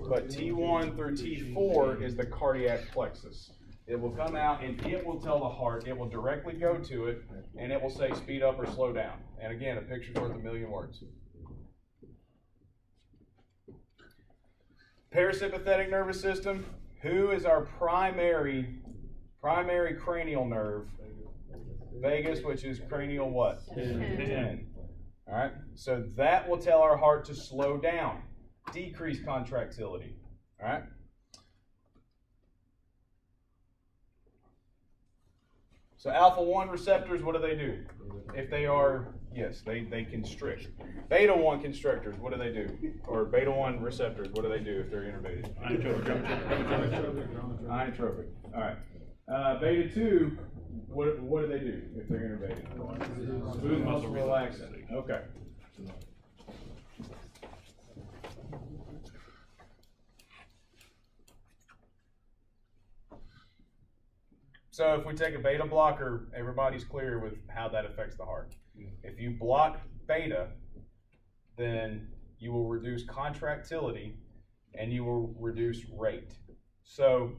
but T1 through T4 is the cardiac plexus. It will come out and it will tell the heart, it will directly go to it, and it will say speed up or slow down. And again, a picture's worth a million words. Parasympathetic nervous system, who is our primary cranial nerve? Vagus, which is cranial what? 10. All right, so that will tell our heart to slow down, decrease contractility. All right. So alpha 1 receptors, what do they do? If they are, yes, they constrict. Beta 1 constrictors, what do they do? Or beta 1 receptors, what do they do if they're innervated? Inotropic. All right. Beta 2, what do they do if they're innervated? Smooth muscle relaxant. Okay. So if we take a beta blocker, everybody's clear with how that affects the heart. If you block beta, then you will reduce contractility and you will reduce rate. So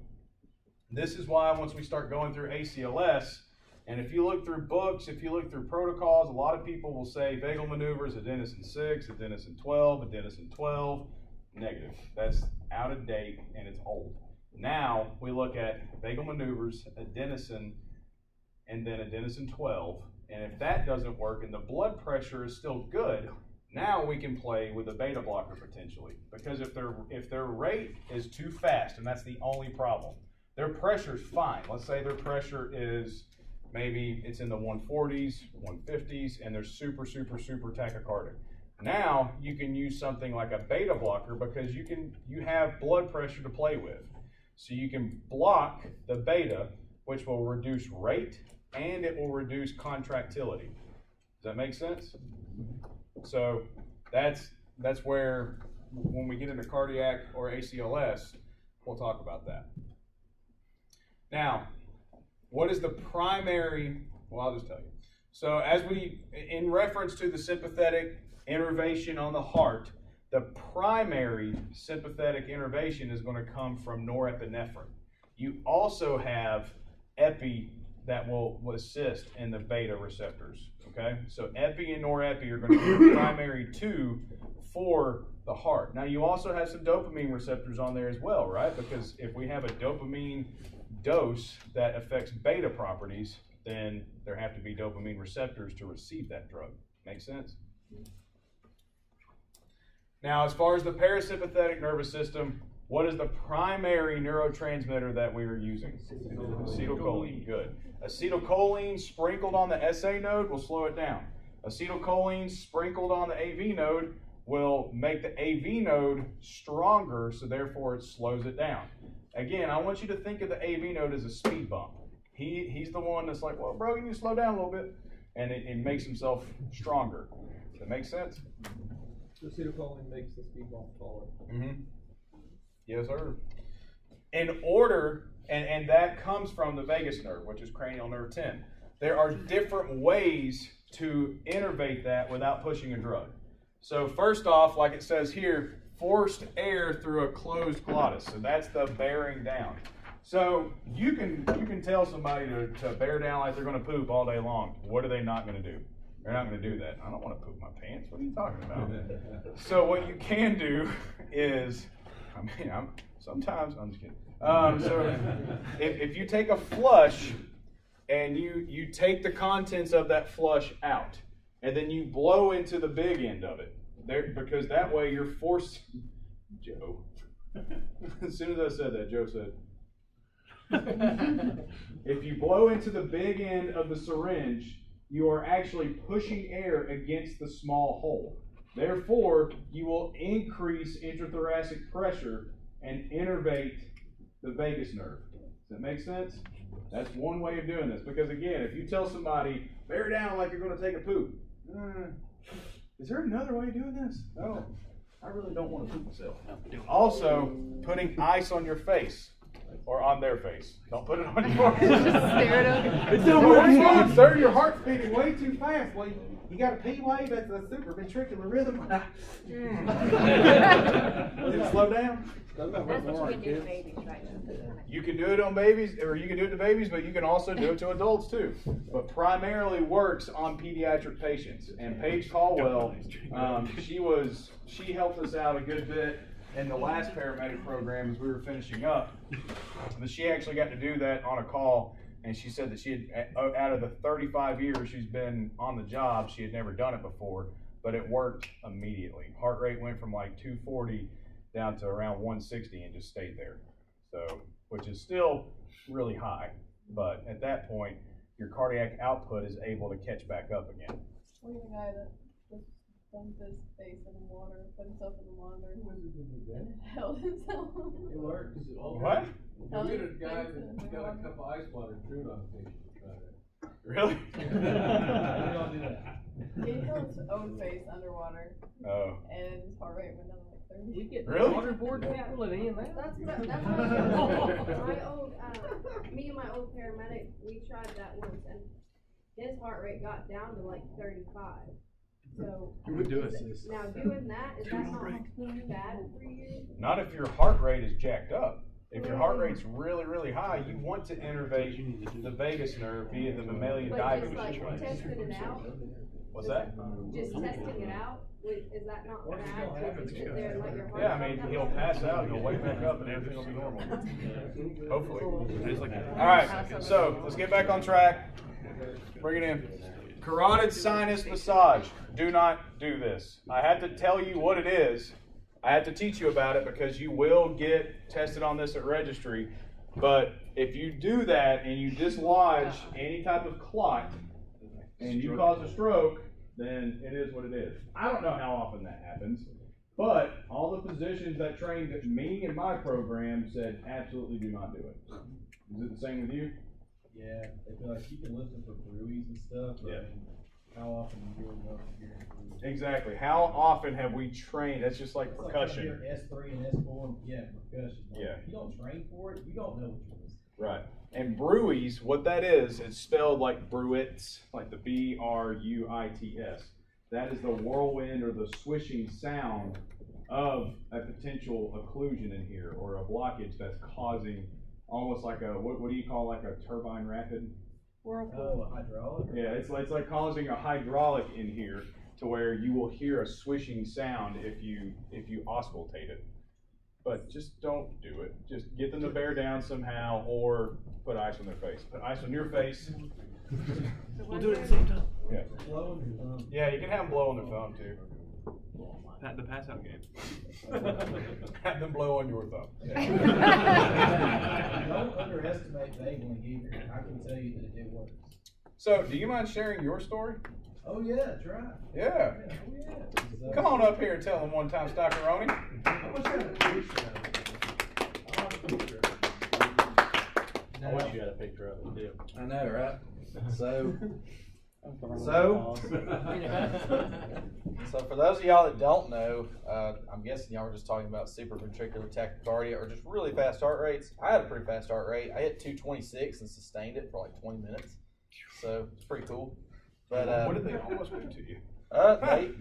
this is why once we start going through ACLS, and if you look through books, if you look through protocols, a lot of people will say vagal maneuvers, adenosine 6, adenosine 12, adenosine 12. Negative. That's out of date and it's old. Now we look at vagal maneuvers, adenosine, and then adenosine 12. And if that doesn't work and the blood pressure is still good, now we can play with a beta blocker potentially. Because if their rate is too fast, and that's the only problem, their pressure is fine. Let's say their pressure is maybe it's in the 140s, 150s, and they're super tachycardic. Now you can use something like a beta blocker because you have blood pressure to play with. So you can block the beta, which will reduce rate and it will reduce contractility. Does that make sense? So that's where when we get into cardiac or ACLS, we'll talk about that. Now, what is the primary, well, I'll just tell you. So as in reference to the sympathetic innervation on the heart, the primary sympathetic innervation is going to come from norepinephrine. You also have epi that will assist in the beta receptors, okay? So epi and norepi are going to be the primary two for the heart. Now you also have some dopamine receptors on there as well, right? Because if we have a dopamine dose that affects beta properties, then there have to be dopamine receptors to receive that drug. Make sense? Now, as far as the parasympathetic nervous system, what is the primary neurotransmitter that we are using? Acetylcholine. Good. Acetylcholine sprinkled on the SA node will slow it down. Acetylcholine sprinkled on the AV node will make the AV node stronger, so therefore it slows it down. Again, I want you to think of the AV node as a speed bump. He's the one that's like, well, bro, you need to slow down a little bit, and it makes himself stronger. Does that make sense? So acetylcholine makes the speed bump taller. Mm-hmm. Yes, sir. In order, and that comes from the vagus nerve, which is cranial nerve 10. There are different ways to innervate that without pushing a drug. So first off, like it says here, forced air through a closed glottis. So that's the bearing down. So you can tell somebody to bear down like they're going to poop all day long. What are they not going to do? They're not going to do that. I don't want to poop my pants. What are you talking about? So what you can do is, I'm just kidding. So if you take a flush and you take the contents of that flush out, and then you blow into the big end of it, because that way you're forced. Joe. As soon as I said that, Joe said, if you blow into the big end of the syringe, you are actually pushing air against the small hole. Therefore, you will increase intrathoracic pressure and innervate the vagus nerve. Does that make sense? That's one way of doing this. Because again, if you tell somebody, bear down like you're going to take a poop, is there another way of doing this? No, I really don't want to poop myself. Also, putting ice on your face. Or on their face. Don't put it on yours. Just stare at them. It's not working, sir. Your heart's beating way too fast. you got a P wave, that's a supraventricular rhythm. Did it slow down? That's what you can do to babies right now. You can do it on babies, or you can do it to babies, but you can also do it to adults too. But primarily works on pediatric patients. And Paige Caldwell, she helped us out a good bit in the last paramedic program as we were finishing up. But she actually got to do that on a call, and she said that she had, out of the 35 years she's been on the job, she had never done it before, but it worked immediately. Heart rate went from like 240 down to around 160 and just stayed there. So, which is still really high, but at that point, your cardiac output is able to catch back up again. We have a guy that just dumped his face in the water, put himself in the monitor, and held himself. It works. What? We had a guy that got a cup of ice water and threw it on the patient. Really? He held his own face underwater. Oh. And his heart rate went down to like 30. You get Really? waterboard people and any of that? That's what my old, me and my old paramedic, we tried that once, and his heart rate got down to like 35. So, We do it. now doing that, is that not bad for you? Not if your heart rate is jacked up. If your heart rate's really, really high, you want to innervate the vagus nerve via the mammalian But diving. just like testing it out, What's that? just testing it out, is that not bad? To just sit there and let your heart Yeah, I rate mean, down? he'll pass out, he'll wake back up, and everything will be normal. Hopefully. Just like All right, so let's get back on track. Bring it in. Carotid sinus massage. Do not do this. I had to tell you what it is. I had to teach you about it because you will get tested on this at registry. But if you do that and you dislodge any type of clot and you cause a stroke, then it is what it is. I don't know how often that happens, but all the physicians that trained me in my program said absolutely do not do it. Is it the same with you? Yeah, I feel like you can listen for bruises and stuff, but Yeah. I mean, how often do you really know if you're hearing bruises? Exactly. How often have we trained? That's just like It's like percussion. when you're S3 and S4, yeah, percussion. Like, Yeah. If you don't train for it, you don't know what you're listening. Right. And bruits, what that is, it's spelled like bruits, like the B-R-U-I-T-S. That is the whirlwind or the swishing sound of a potential occlusion in here or a blockage that's causing almost like a, what do you call like a turbine rapid? Oh, a hydraulic? Yeah, it's like causing a hydraulic in here to where you will hear a swishing sound if you auscultate it. But just don't do it. Just get them to bear down somehow or put ice on their face. Put ice on your face. We'll do it at the same time. Yeah. Blow in your thumb. Yeah, you can have them blow on their thumb too. The pass out game. Have them blow on your thumb. Don't underestimate vaguely either. I can tell you that it works. So, do you mind sharing your story? Oh yeah, try. Yeah. Oh yeah. Come on up here and tell them one time, Stockeroni. I wish you had a picture of it too. I know, right? So for those of y'all that don't know, I'm guessing y'all were just talking about supraventricular tachycardia or just really fast heart rates. I had a pretty fast heart rate. I hit 226 and sustained it for like 20 minutes. So it's pretty cool. But what did they almost do to you?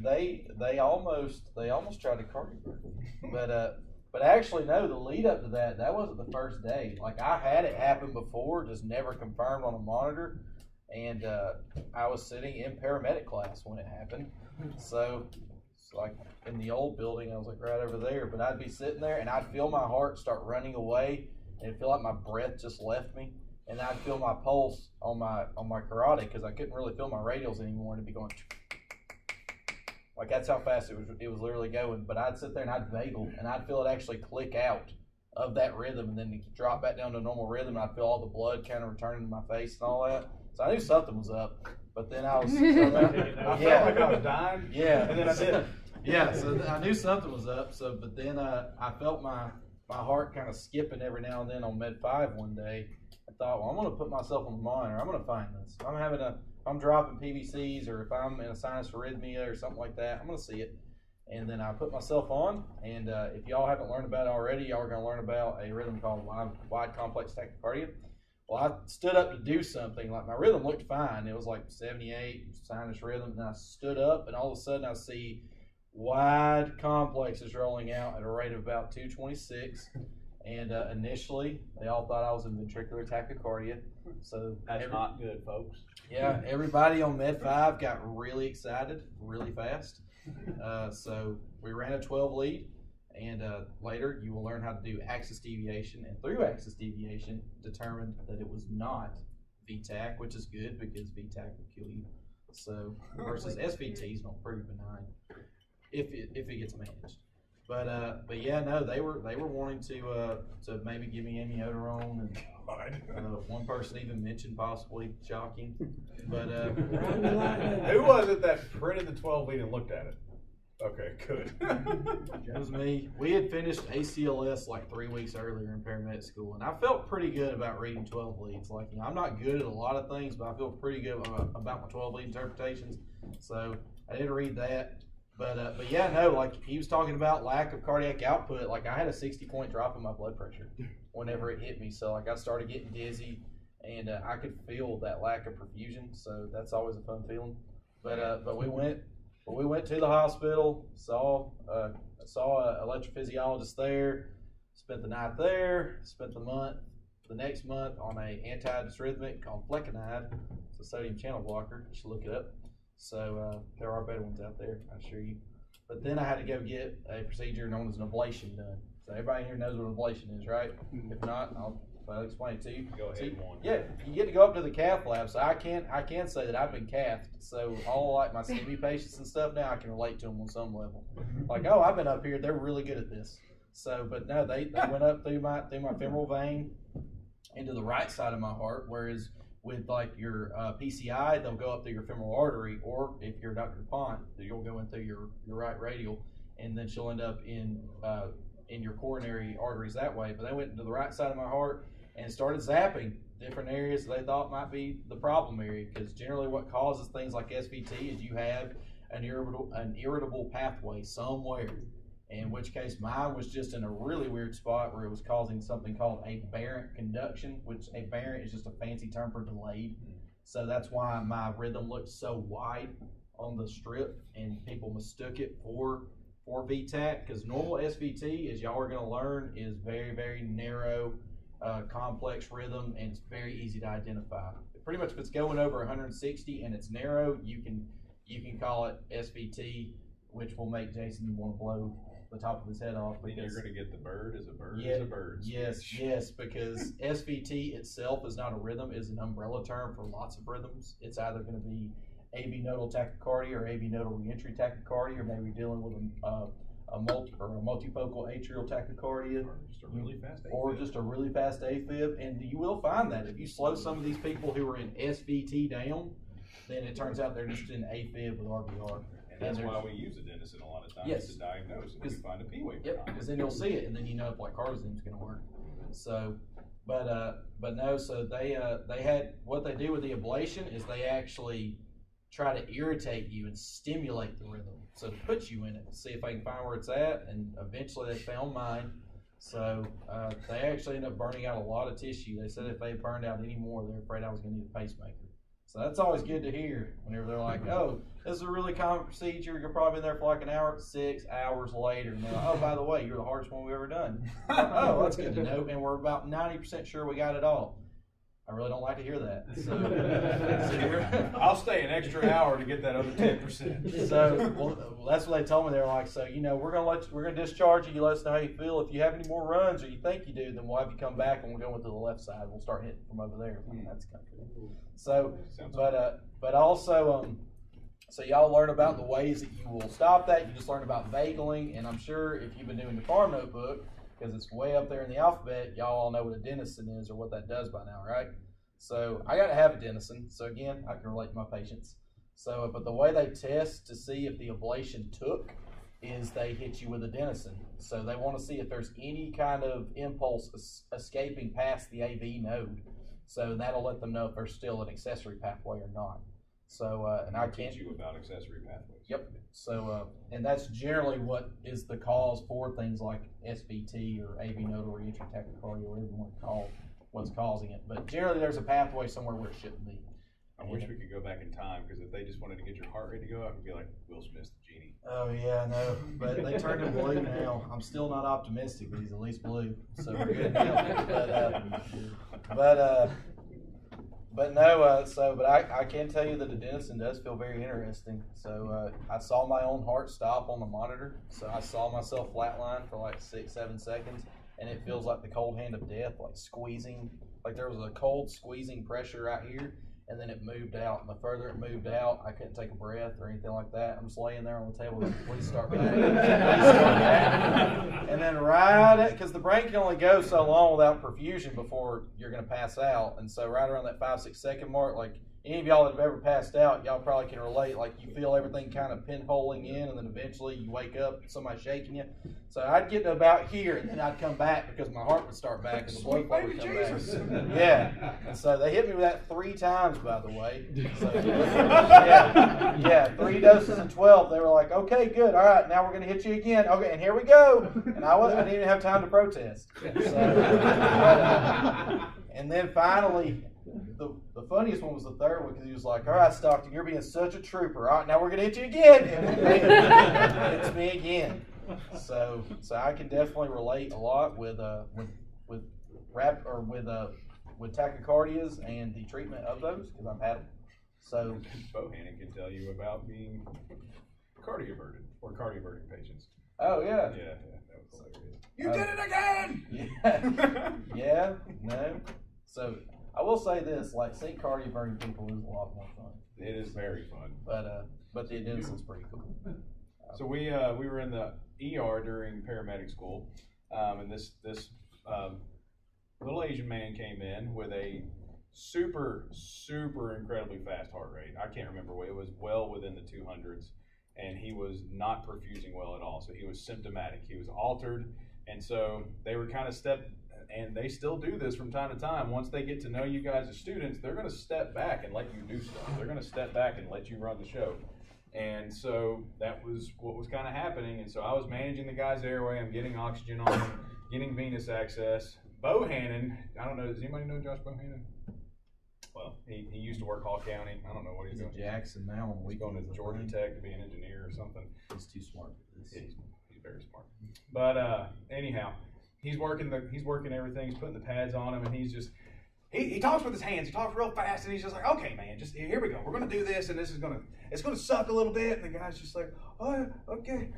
They almost tried to cardiac, but actually no. The lead up to that wasn't the first day. Like I had it happen before, just never confirmed on a monitor, and I was sitting in paramedic class when it happened. So it's like in the old building, I was like right over there. But I'd be sitting there and I'd feel my heart start running away, and it'd feel like my breath just left me. And I'd feel my pulse on my carotid because I couldn't really feel my radials anymore, and it'd be going like that's how fast it was literally going. But I'd sit there and I'd vagal, and I'd feel it actually click out of that rhythm, and then it drop back down to normal rhythm. And I'd feel all the blood kind of returning to my face and all that. So I knew something was up. But then I was I felt like I was dying. Yeah, and then I did. Yeah, so I knew something was up. So but then I felt my heart kind of skipping every now and then on Med 5 one day. I thought, well, I'm going to put myself on the monitor. I'm going to find this. If I'm dropping PVCs or if I'm in a sinus arrhythmia or something like that, I'm going to see it. And then I put myself on. And if y'all haven't learned about it already, y'all are going to learn about a rhythm called wide complex tachycardia, Well, I stood up to do something. Like my rhythm looked fine. It was like 78 sinus rhythm. And I stood up, and all of a sudden I see wide complexes rolling out at a rate of about 226. And initially, they all thought I was in ventricular tachycardia. So That's not good, folks. yeah, everybody on Med 5 got really excited really fast. So we ran a 12 lead. And later, you will learn how to do axis deviation, and through axis deviation, determined that it was not VTAC, which is good because VTAC will kill you. So versus SVT is not pretty benign if it gets managed. But yeah, no, they were wanting to maybe give me amiodarone, and one person even mentioned possibly shocking. But who was it that printed the 12 lead and looked at it? Okay, good. It was me. We had finished ACLS like 3 weeks earlier in paramedic school, and I felt pretty good about reading 12 leads. Like, I'm not good at a lot of things, but I feel pretty good about my 12 lead interpretations. So I did read that. But yeah, no, like he was talking about lack of cardiac output. Like I had a 60-point drop in my blood pressure whenever it hit me. So like I started getting dizzy, and I could feel that lack of perfusion. So that's always a fun feeling. But we went to the hospital, saw an electrophysiologist there, spent the night there, spent the next month on a antidysrhythmic called flecainide. It's a sodium channel blocker. You should look it up. So there are better ones out there, I assure you. But then I had to go get a procedure known as an ablation done. So everybody here knows what an ablation is, right? If not, I'll explain it to you. Go ahead, one. Yeah, you get to go up to the cath lab. So I can say that I've been cathed. So all like my CB patients and stuff now, I can relate to them on some level. Like, oh, I've been up here. They're really good at this. So, but no, they went up through my femoral vein into the right side of my heart, whereas with like your PCI, they'll go up through your femoral artery, or if you're Dr. DuPont, you'll go into your right radial, and then she'll end up in your coronary arteries that way. But they went into the right side of my heart and started zapping different areas they thought might be the problem area, because generally what causes things like SVT is you have an irritable pathway somewhere. In which case mine was just in a really weird spot where it was causing something called aberrant conduction, which aberrant is just a fancy term for delayed. So that's why my rhythm looked so wide on the strip, and people mistook it for VTAC, because normal SVT, as y'all are going to learn, is very, very narrow, complex rhythm, and it's very easy to identify. Pretty much if it's going over 160 and it's narrow, you can call it SVT, which will make Jason want to blow the top of his head off. Then you're going to get the bird as a bird yeah, as a bird. Yes, because SVT itself is not a rhythm, is an umbrella term for lots of rhythms. It's either going to be AV nodal tachycardia or AV nodal reentry tachycardia, or maybe dealing with a multifocal atrial tachycardia, or just a really fast AFib. And you will find that if you slow some of these people who are in SVT down, then it turns out they're just in AFib with RVR. And that's why we use a dentist a lot of times to diagnose, and we find a P wave. Yep, because then you'll see it, and then you know if like Cardasim's going to work. So, but no. So they had, what they do with the ablation is they actually try to irritate you and stimulate the rhythm, so to put you in it, see if they can find where it's at, and eventually they found mine. So they actually ended up burning out a lot of tissue. They said if they burned out any more, they're afraid I was going to need a pacemaker. So that's always good to hear whenever they're like, oh, this is a really common procedure. You're probably in there for like an hour. 6 hours later, and they're like, oh, by the way, you're the hardest one we've ever done. Oh, that's good to know. And we're about 90% sure we got it all. I really don't like to hear that. So I'll stay an extra hour to get that other 10%. So well, that's what they told me. They were like, so we're gonna discharge you. You let us know how you feel. If you have any more runs or you think you do, then we'll have you come back and we'll go into the left side. We'll start hitting from over there. That's kind of cool. So, but also, so y'all learn about the ways that you will stop that. You just learn about vagling, and I'm sure if you've been doing the farm notebook, because it's way up there in the alphabet, y'all all know what a denizen is or what that does by now, right? So I got to have a denizen. So again, I can relate to my patients. So, but the way they test to see if the ablation took is they hit you with a denizen. So they want to see if there's any kind of impulse escaping past the AV node. So that'll let them know if there's still an accessory pathway or not. So, and I can't teach you about accessory pathways. Yep. So, and that's generally what is the cause for things like SVT or AV nodal reentry tachycardia, whatever you want to call it. what's causing it. But generally, there's a pathway somewhere where it shouldn't be. I wish we could go back in time, because if they just wanted to get your heart rate to go up, it'd be like Will Smith's the genie. Oh yeah, no, but they turned him blue now. I'm still not optimistic, but he's at least blue, so we're good now. But no, but I can tell you that the Denison does feel very interesting. So I saw my own heart stop on the monitor, so I saw myself flatline for like 6-7 seconds, and it feels like the cold hand of death, like squeezing, like there was a cold squeezing pressure right here. And then it moved out, and the further it moved out, I couldn't take a breath or anything like that. I'm just laying there on the table, like, please start back. Please start back. And then because the brain can only go so long without perfusion before you're going to pass out. And so right around that 5-6 second mark, like any of y'all that have ever passed out, y'all probably can relate. Like you feel everything kind of pinholing in, and then eventually you wake up, somebody shaking you. So I'd get to about here, and then I'd come back because my heart would start back, and the blood flow would come back. Yeah, and so they hit me with that 3 times, by the way. So, yeah, 3 doses of 12. They were like, okay, good, all right, now we're going to hit you again. Okay, and here we go. And I didn't even have time to protest. So, and then finally, the funniest one was the third one, because he was like, all right, Stockton, you're being such a trooper. All right, now we're going to hit you again. And it's me again. So I can definitely relate a lot with tachycardias and the treatment of those, because I've had them. So Bohannon can tell you about being cardioverted or cardioverting patients. Oh yeah. Yeah, that was hilarious. You did it again. Yeah. No. So I will say this: like seeing cardioverting people is a lot more fun. It is very fun. But the adenosine pretty cool. So we were in the ER during paramedic school, and this little Asian man came in with a super incredibly fast heart rate. I can't remember what it was, well within the 200s, and he was not perfusing well at all. So he was symptomatic. He was altered, and so they were kind of and they still do this from time to time. Once they get to know you guys as students, they're going to step back and let you do stuff. They're going to step back and let you run the show. And so that was what was kind of happening. And so I was managing the guy's airway. I'm getting oxygen on him, getting venous access. Bohannon, I don't know, does anybody know Josh Bohannon? Well, he used to work Hall County. I don't know what he's doing. Jackson now. He's going to Georgia Tech to be an engineer or something. He's too smart for this. Yeah, he's very smart. But anyhow, he's working everything. He's putting the pads on him, and he's just he talks with his hands. He talks real fast, and he's just like, okay, man, just here we go. We're gonna do this, and it's gonna suck a little bit. And the guy's just like, oh, okay.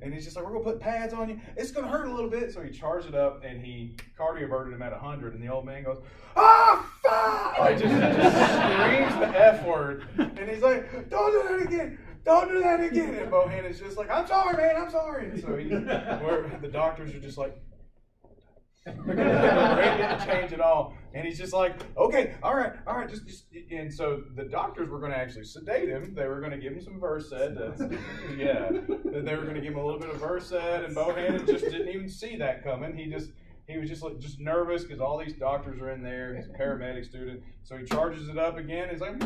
And he's just like, we're gonna put pads on you. It's gonna hurt a little bit. So he charged it up, and he cardioverted him at 100. And the old man goes, ah, fuck! Like just screams the F word, and he's like, don't do that again. Don't do that again. And Bohannon's just like, I'm sorry, man, I'm sorry. And so the doctors are just like, they're ready to change it all. And he's just like, okay, all right, just. And so the doctors were going to actually sedate him. They were going to give him some Versed. They were going to give him a little bit of Versed, and Bohannon just didn't even see that coming. He was just nervous because all these doctors are in there. He's a paramedic student. So he charges it up again. He's like,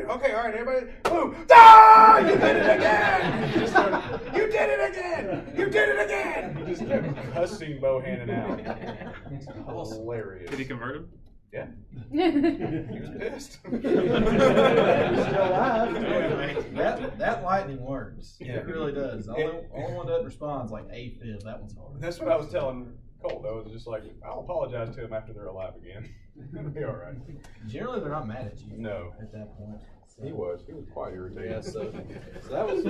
okay, all right, everybody, boom. Ah, you did it again. He just started, you did it again. You did it again. He just kept cussing Bohannon out. It's hilarious. Did he convert him? Yeah. He was pissed. Still alive. That lightning works. Yeah. It really does. The only one that doesn't respond is like AFib. That one's hard. That's what I was telling Colt. I was just like, I'll apologize to him after they're alive again. It'll be all right. Generally, they're not mad at you. No. At that point. He was quite irritated. Yeah, so that was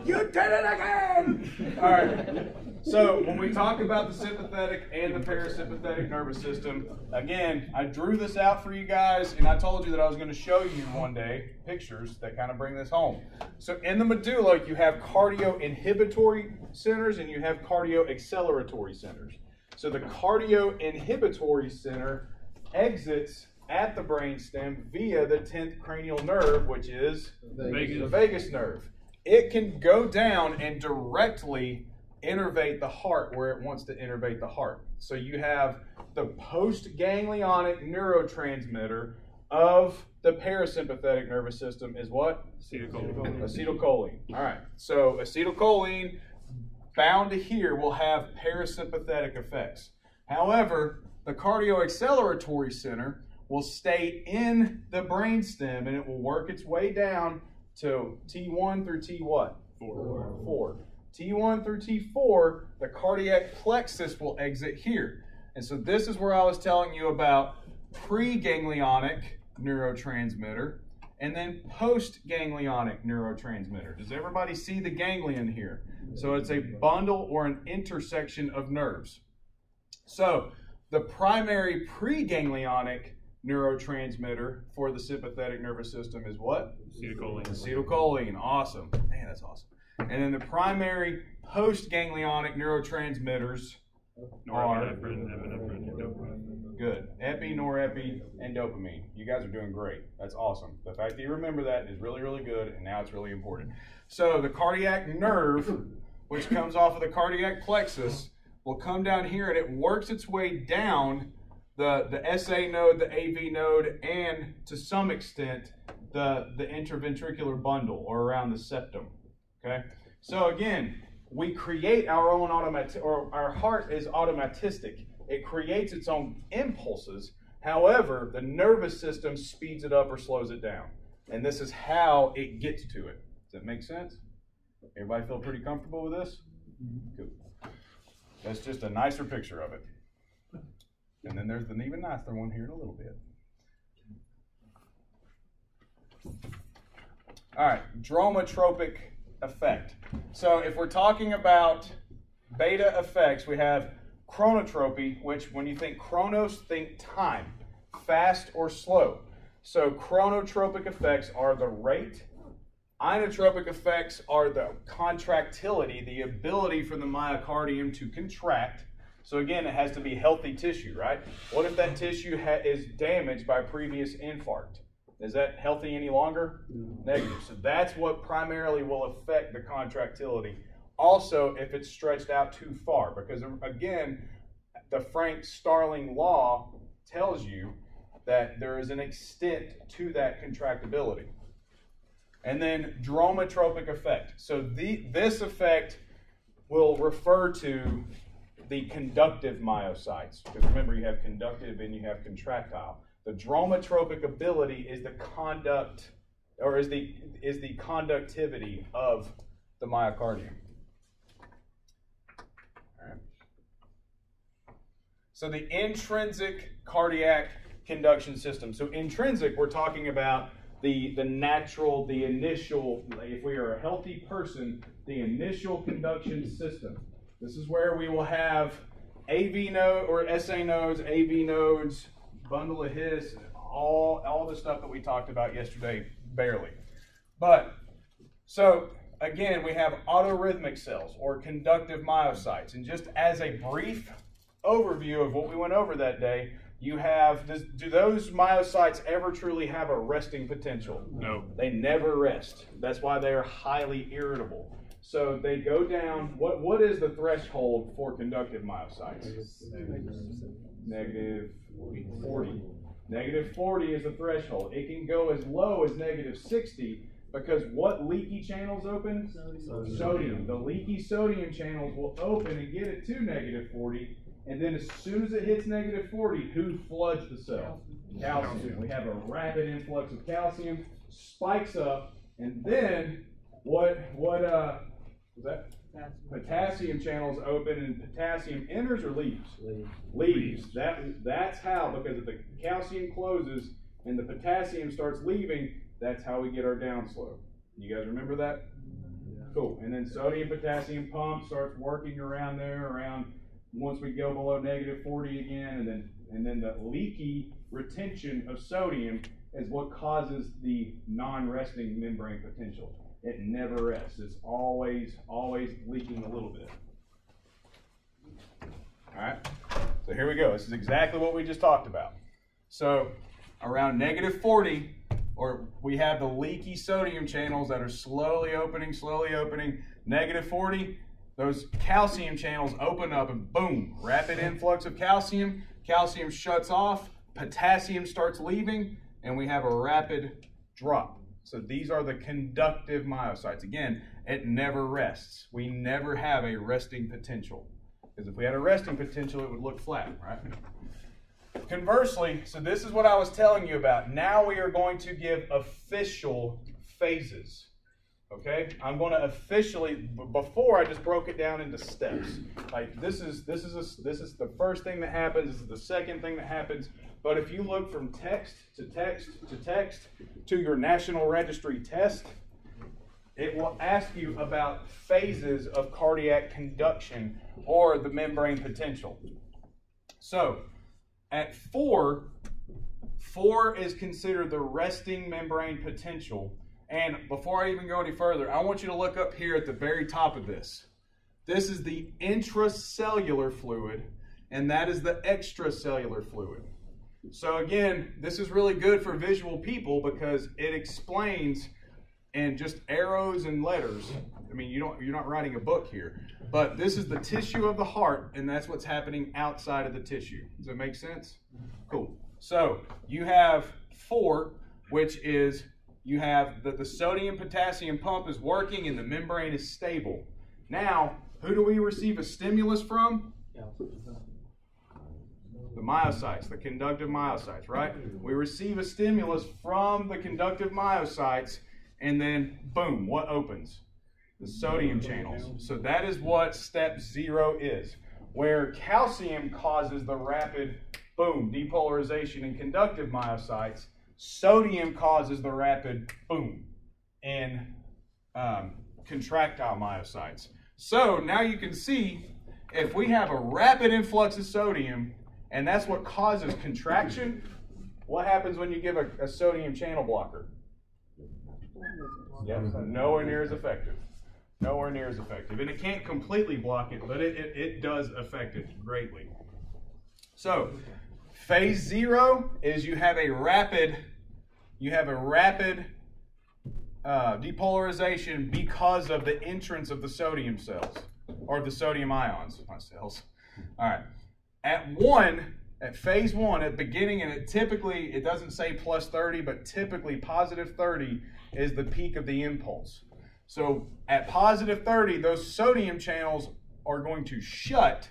you did it again! All right. So when we talk about the sympathetic and the parasympathetic nervous system, again, I drew this out for you guys, and I told you that I was going to show you one day pictures that kind of bring this home. So in the medulla, you have cardio-inhibitory centers and you have cardio-acceleratory centers. So the cardio-inhibitory center exits at the brainstem via the 10th cranial nerve, which is the vagus nerve. It can go down and directly innervate the heart where it wants to innervate the heart. So you have the post-ganglionic neurotransmitter of the parasympathetic nervous system is what? Acetylcholine. Acetylcholine. All right. So acetylcholine bound to here will have parasympathetic effects. However, the cardioacceleratory center will stay in the brainstem and it will work its way down to T1 through T what? 4. T1 through T4, the cardiac plexus will exit here. And so this is where I was telling you about preganglionic neurotransmitter and then postganglionic neurotransmitter. Does everybody see the ganglion here? So it's a bundle or an intersection of nerves. So the primary preganglionic neurotransmitter for the sympathetic nervous system is what? Acetylcholine. Acetylcholine. Awesome. Man, that's awesome. And then the primary postganglionic neurotransmitters are Norepinephrine, epinephrine, and dopamine. good. Epi, norepi, and dopamine. You guys are doing great. That's awesome. The fact that you remember that is really, really good, and now it's really important. So the cardiac nerve, which comes off of the cardiac plexus, will come down here, and it works its way down the SA node, the AV node, and to some extent, the interventricular bundle, or around the septum. Okay? So again, we create our own or our heart is automatistic. It creates its own impulses. However, the nervous system speeds it up or slows it down. And this is how it gets to it. Does that make sense? Everybody feel pretty comfortable with this? Good. That's just a nicer picture of it. And then there's an even nicer one here in a little bit. All right, dromotropic effect. So if we're talking about beta effects, we have chronotropy, which when you think chronos, think time, fast or slow. So chronotropic effects are the rate. Inotropic effects are the contractility, the ability for the myocardium to contract. So again, it has to be healthy tissue, right? What if that tissue is damaged by previous infarct? Is that healthy any longer? Negative. So that's what primarily will affect the contractility. Also, if it's stretched out too far, because again, the Frank-Starling law tells you that there is an extent to that contractibility. And then dromotropic effect. So this effect will refer to the conductive myocytes. Because remember, you have conductive and you have contractile. The dromotropic ability is the conduct, or is the conductivity of the myocardium. All right. So the intrinsic cardiac conduction system. So intrinsic, we're talking about the natural, the initial, if we are a healthy person, the initial conduction system. This is where we will have AV node or SA nodes, AV nodes, bundle of His, all the stuff that we talked about yesterday, barely. But, so again, we have autorhythmic cells or conductive myocytes. And just as a brief overview of what we went over that day, you have, do those myocytes ever truly have a resting potential? No. They never rest. That's why they are highly irritable. So they go down, what is the threshold for conductive myocytes? Negative 40. Negative 40 is the threshold. It can go as low as negative 60 because what leaky channels open? Sodium. The leaky sodium channels will open and get it to negative 40. And then as soon as it hits negative 40, who floods the cell? Calcium. We have a rapid influx of calcium, spikes up, and then what was that? Potassium channels open and potassium enters or leaves? Leaves. That's how, because if the calcium closes and the potassium starts leaving, that's how we get our downslope. You guys remember that? Yeah. Cool. And then sodium potassium pump starts working around there, once we go below negative 40 again, and then the leaky retention of sodium is what causes the non-resting membrane potential. It never rests. It's always leaking a little bit. All right, so here we go. This is exactly what we just talked about. So around negative 40, or we have the leaky sodium channels that are slowly opening. Negative 40, those calcium channels open up and boom, rapid influx of calcium. Calcium shuts off, potassium starts leaving, and we have a rapid drop. So these are the conductive myocytes. Again, it never rests. We never have a resting potential. Because if we had a resting potential, it would look flat, right? Conversely, so this is what I was telling you about. Now we are going to give official phases. Okay? I'm going to officially, before I just broke it down into steps. Like this is the first thing that happens, this is the second thing that happens. But if you look from text to text to text to your National Registry test, it will ask you about phases of cardiac conduction or the membrane potential. So, at 4 is considered the resting membrane potential. And before I even go any further, I want you to look up here at the very top of this. This is the intracellular fluid, and that is the extracellular fluid. So again, this is really good for visual people because it explains in just arrows and letters. I mean, you're not writing a book here, but this is the tissue of the heart, and that's what's happening outside of the tissue. Does that make sense? Cool. So you have 4, which is you have the sodium potassium pump is working and the membrane is stable. Now, who do we receive a stimulus from? The myocytes, the conductive myocytes, right? We receive a stimulus from the conductive myocytes, and then boom, what opens? The sodium channels. So that is what step 0 is, where calcium causes the rapid boom, depolarization in conductive myocytes. Sodium causes the rapid boom in contractile myocytes. So now you can see if we have a rapid influx of sodium, and that's what causes contraction, what happens when you give a sodium channel blocker? Yes, nowhere near as effective. Nowhere near as effective. And it can't completely block it, but it does affect it greatly. So, phase 0 is you have a rapid depolarization because of the entrance of the sodium cells, or the sodium ions, not cells. All right. At phase 1, at beginning, and it doesn't say plus 30, but typically positive 30 is the peak of the impulse. So at positive 30, those sodium channels are going to shut,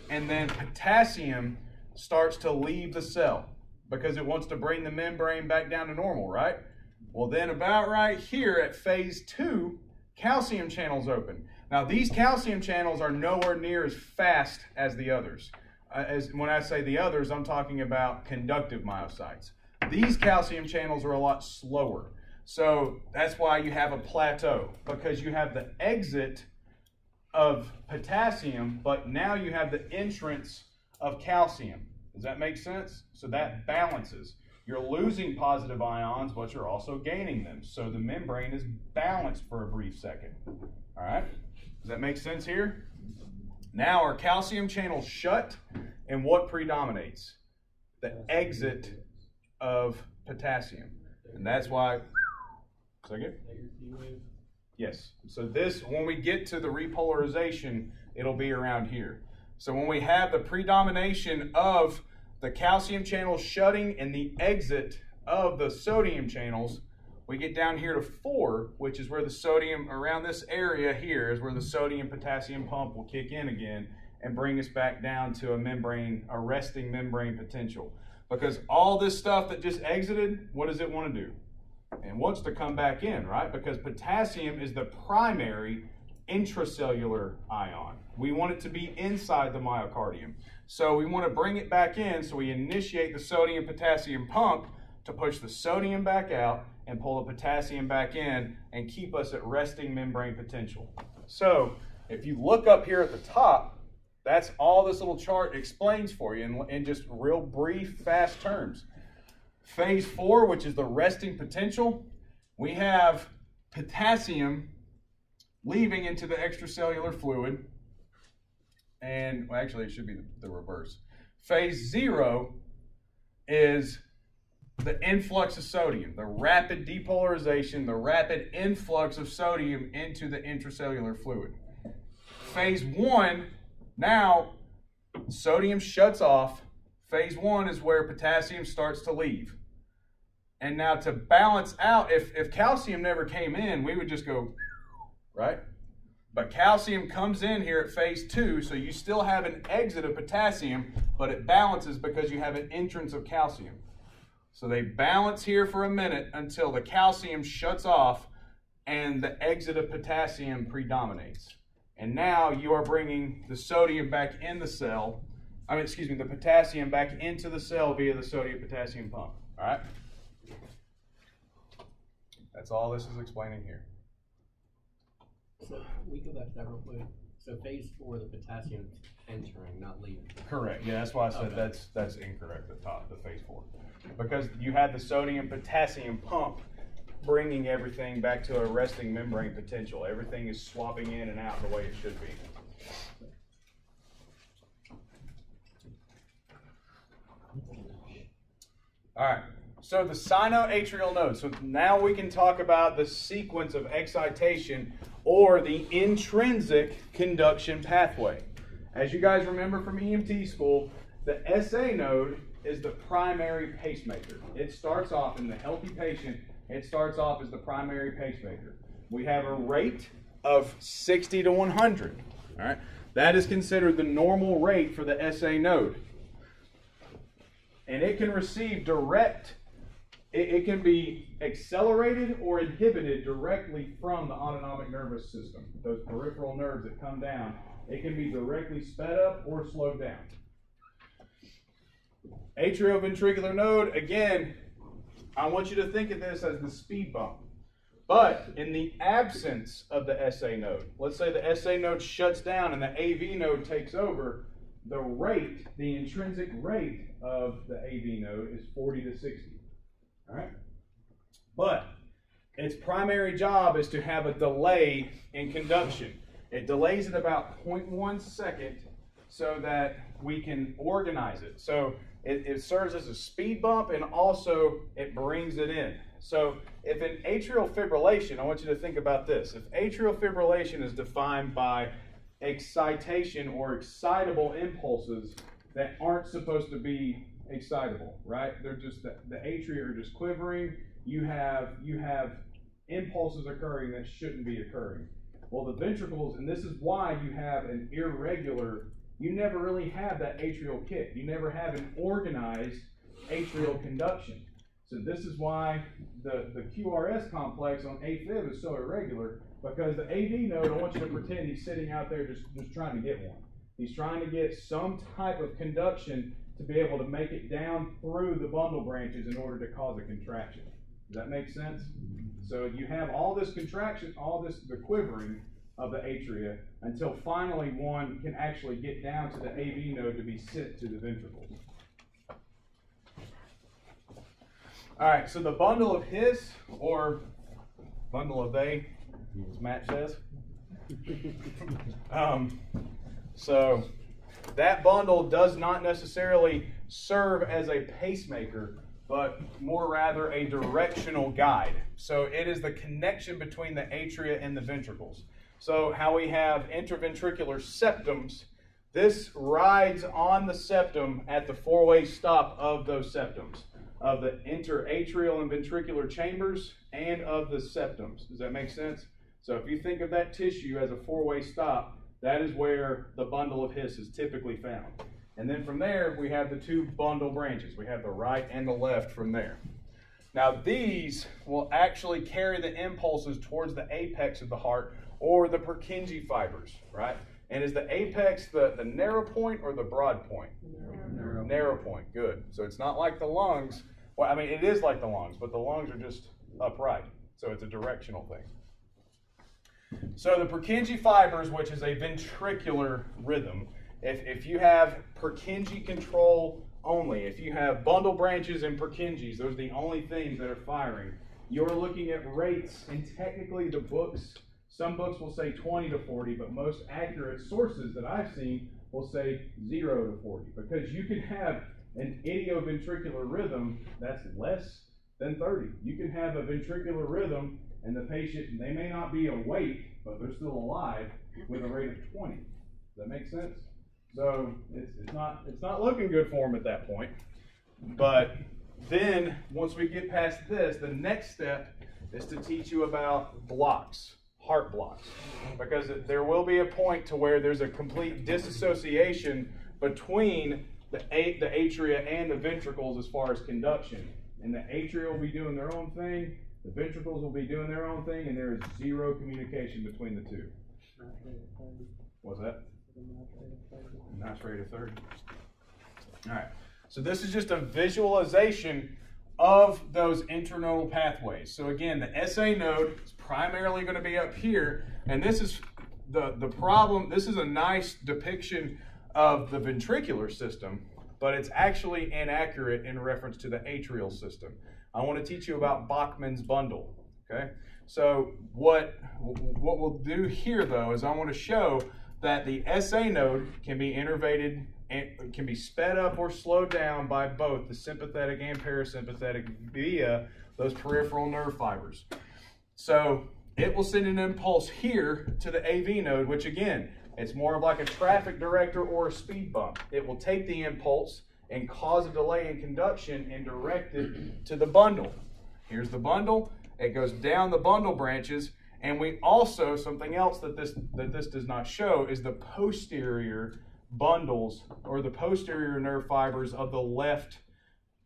and then potassium starts to leave the cell because it wants to bring the membrane back down to normal, right? Well, then about right here at phase 2, calcium channels open. Now, these calcium channels are nowhere near as fast as the others. When I say the others, I'm talking about conductive myocytes. These calcium channels are a lot slower. So that's why you have a plateau, because you have the exit of potassium, but now you have the entrance of calcium. Does that make sense? So that balances. You're losing positive ions, but you're also gaining them. So the membrane is balanced for a brief second. All right? Does that make sense here? Now our calcium channels shut, and what predominates? The exit of potassium. And that's why, second? Yes. So this, when we get to the repolarization, it'll be around here. So when we have the predomination of the calcium channels shutting and the exit of the sodium channels, we get down here to 4, which is where the sodium, around this area here, is where the sodium potassium pump will kick in again and bring us back down to a resting membrane potential. Because all this stuff that just exited, what does it want to do? It wants to come back in, right? Because potassium is the primary intracellular ion. We want it to be inside the myocardium. So we want to bring it back in, so we initiate the sodium potassium pump to push the sodium back out and pull the potassium back in and keep us at resting membrane potential. So if you look up here at the top, that's all this little chart explains for you in just real brief, fast terms. Phase 4, which is the resting potential, we have potassium leaving into the extracellular fluid. And well, actually, it should be the reverse. Phase 0 is the influx of sodium, the rapid depolarization, the rapid influx of sodium into the intracellular fluid. Phase 1, now sodium shuts off. Phase 1 is where potassium starts to leave. And now to balance out, if calcium never came in, we would just go, right? But calcium comes in here at phase 2, so you still have an exit of potassium, but it balances because you have an entrance of calcium. So they balance here for a minute until the calcium shuts off and the exit of potassium predominates. And now you are bringing the sodium back in the cell, the potassium back into the cell via the sodium-potassium pump, all right? That's all this is explaining here. So we go back to that real quick. So phase 4, the potassium's entering, not leaving. Correct. Yeah, that's why I said Okay. that's incorrect. The phase 4, because you had the sodium-potassium pump bringing everything back to a resting membrane potential. Everything is swapping in and out the way it should be. All right. So the sinoatrial node. So now we can talk about the sequence of excitation or the intrinsic conduction pathway. As you guys remember from EMT school, the SA node is the primary pacemaker. It starts off in the healthy patient, it starts off as the primary pacemaker. We have a rate of 60 to 100. All right? That is considered the normal rate for the SA node. And it can receive direct, it can be accelerated or inhibited directly from the autonomic nervous system. Those peripheral nerves that come down, it can be directly sped up or slowed down. Atrioventricular node, again, I want you to think of this as the speed bump. But in the absence of the SA node, let's say the SA node shuts down and the AV node takes over, the rate, the intrinsic rate of the AV node is 40 to 60. All right? But its primary job is to have a delay in conduction. It delays it about 0.1 second so that we can organize it. So it serves as a speed bump, and also it brings it in. So if in atrial fibrillation, I want you to think about this. If atrial fibrillation is defined by excitation or excitable impulses that aren't supposed to be excitable, right? They're just, the atria are just quivering. You have impulses occurring that shouldn't be occurring. Well, the ventricles, and this is why you have an irregular, you never really have that atrial kick. You never have an organized atrial conduction. So this is why the QRS complex on AFib is so irregular, because the AV node, I want you to pretend he's sitting out there just trying to get one. He's trying to get some type of conduction to be able to make it down through the bundle branches in order to cause a contraction. Does that make sense? So you have all this contraction, the quivering of the atria, until finally one can actually get down to the AV node to be sent to the ventricles. All right, so the bundle of His, or bundle of they, as Matt says. So that bundle does not necessarily serve as a pacemaker, but more rather a directional guide. So it is the connection between the atria and the ventricles. So how we have interventricular septums, this rides on the septum at the four-way stop of those septums, of the interatrial and ventricular chambers and of the septums. Does that make sense? So if you think of that tissue as a four-way stop, that is where the bundle of His is typically found. And then from there, we have the two bundle branches. We have the right and the left from there. Now these will actually carry the impulses towards the apex of the heart, or the Purkinje fibers, right? And is the apex the narrow point or the broad point? Narrow point, good. So it's not like the lungs. Well, I mean, it is like the lungs, but the lungs are just upright. So it's a directional thing. So the Purkinje fibers, which is a ventricular rhythm, if you have Purkinje control only, if you have bundle branches and Purkinjes, those are the only things that are firing, you're looking at rates, and technically the books, some books will say 20 to 40, but most accurate sources that I've seen will say 0 to 40, because you can have an idioventricular rhythm that's less than 30. You can have a ventricular rhythm and the patient, they may not be awake, but they're still alive with a rate of 20. Does that make sense? So it's not looking good for them at that point. But then once we get past this, the next step is to teach you about blocks, heart blocks, because there will be a point to where there's a complete disassociation between the atria and the ventricles as far as conduction. And the atria will be doing their own thing, the ventricles will be doing their own thing, and there is zero communication between the two. What's that? Nitrate of 30. All right. So this is just a visualization of those internodal pathways. So again, the SA node is primarily going to be up here, and this is the problem. This is a nice depiction of the ventricular system, but it's actually inaccurate in reference to the atrial system. I want to teach you about Bachmann's bundle. Okay. So what we'll do here, though, is I want to show that the SA node can be innervated and can be sped up or slowed down by both the sympathetic and parasympathetic via those peripheral nerve fibers. So it will send an impulse here to the AV node, which again, it's more of like a traffic director or a speed bump. It will take the impulse and cause a delay in conduction and direct it to the bundle. Here's the bundle. It goes down the bundle branches. And we also, something else that this does not show is the posterior bundles or the posterior nerve fibers of the left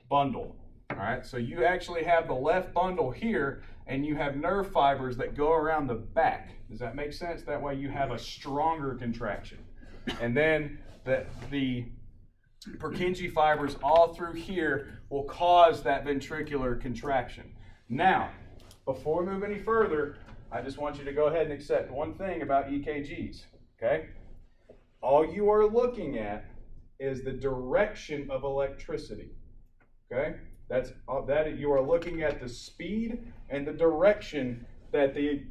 bundle. All right, so you actually have the left bundle here and you have nerve fibers that go around the back. Does that make sense? That way you have a stronger contraction. And then the Purkinje fibers all through here will cause that ventricular contraction. Now, before we move any further, I just want you to go ahead and accept one thing about EKGs, okay? All you are looking at is the direction of electricity, okay? That you are looking at the speed and the direction that the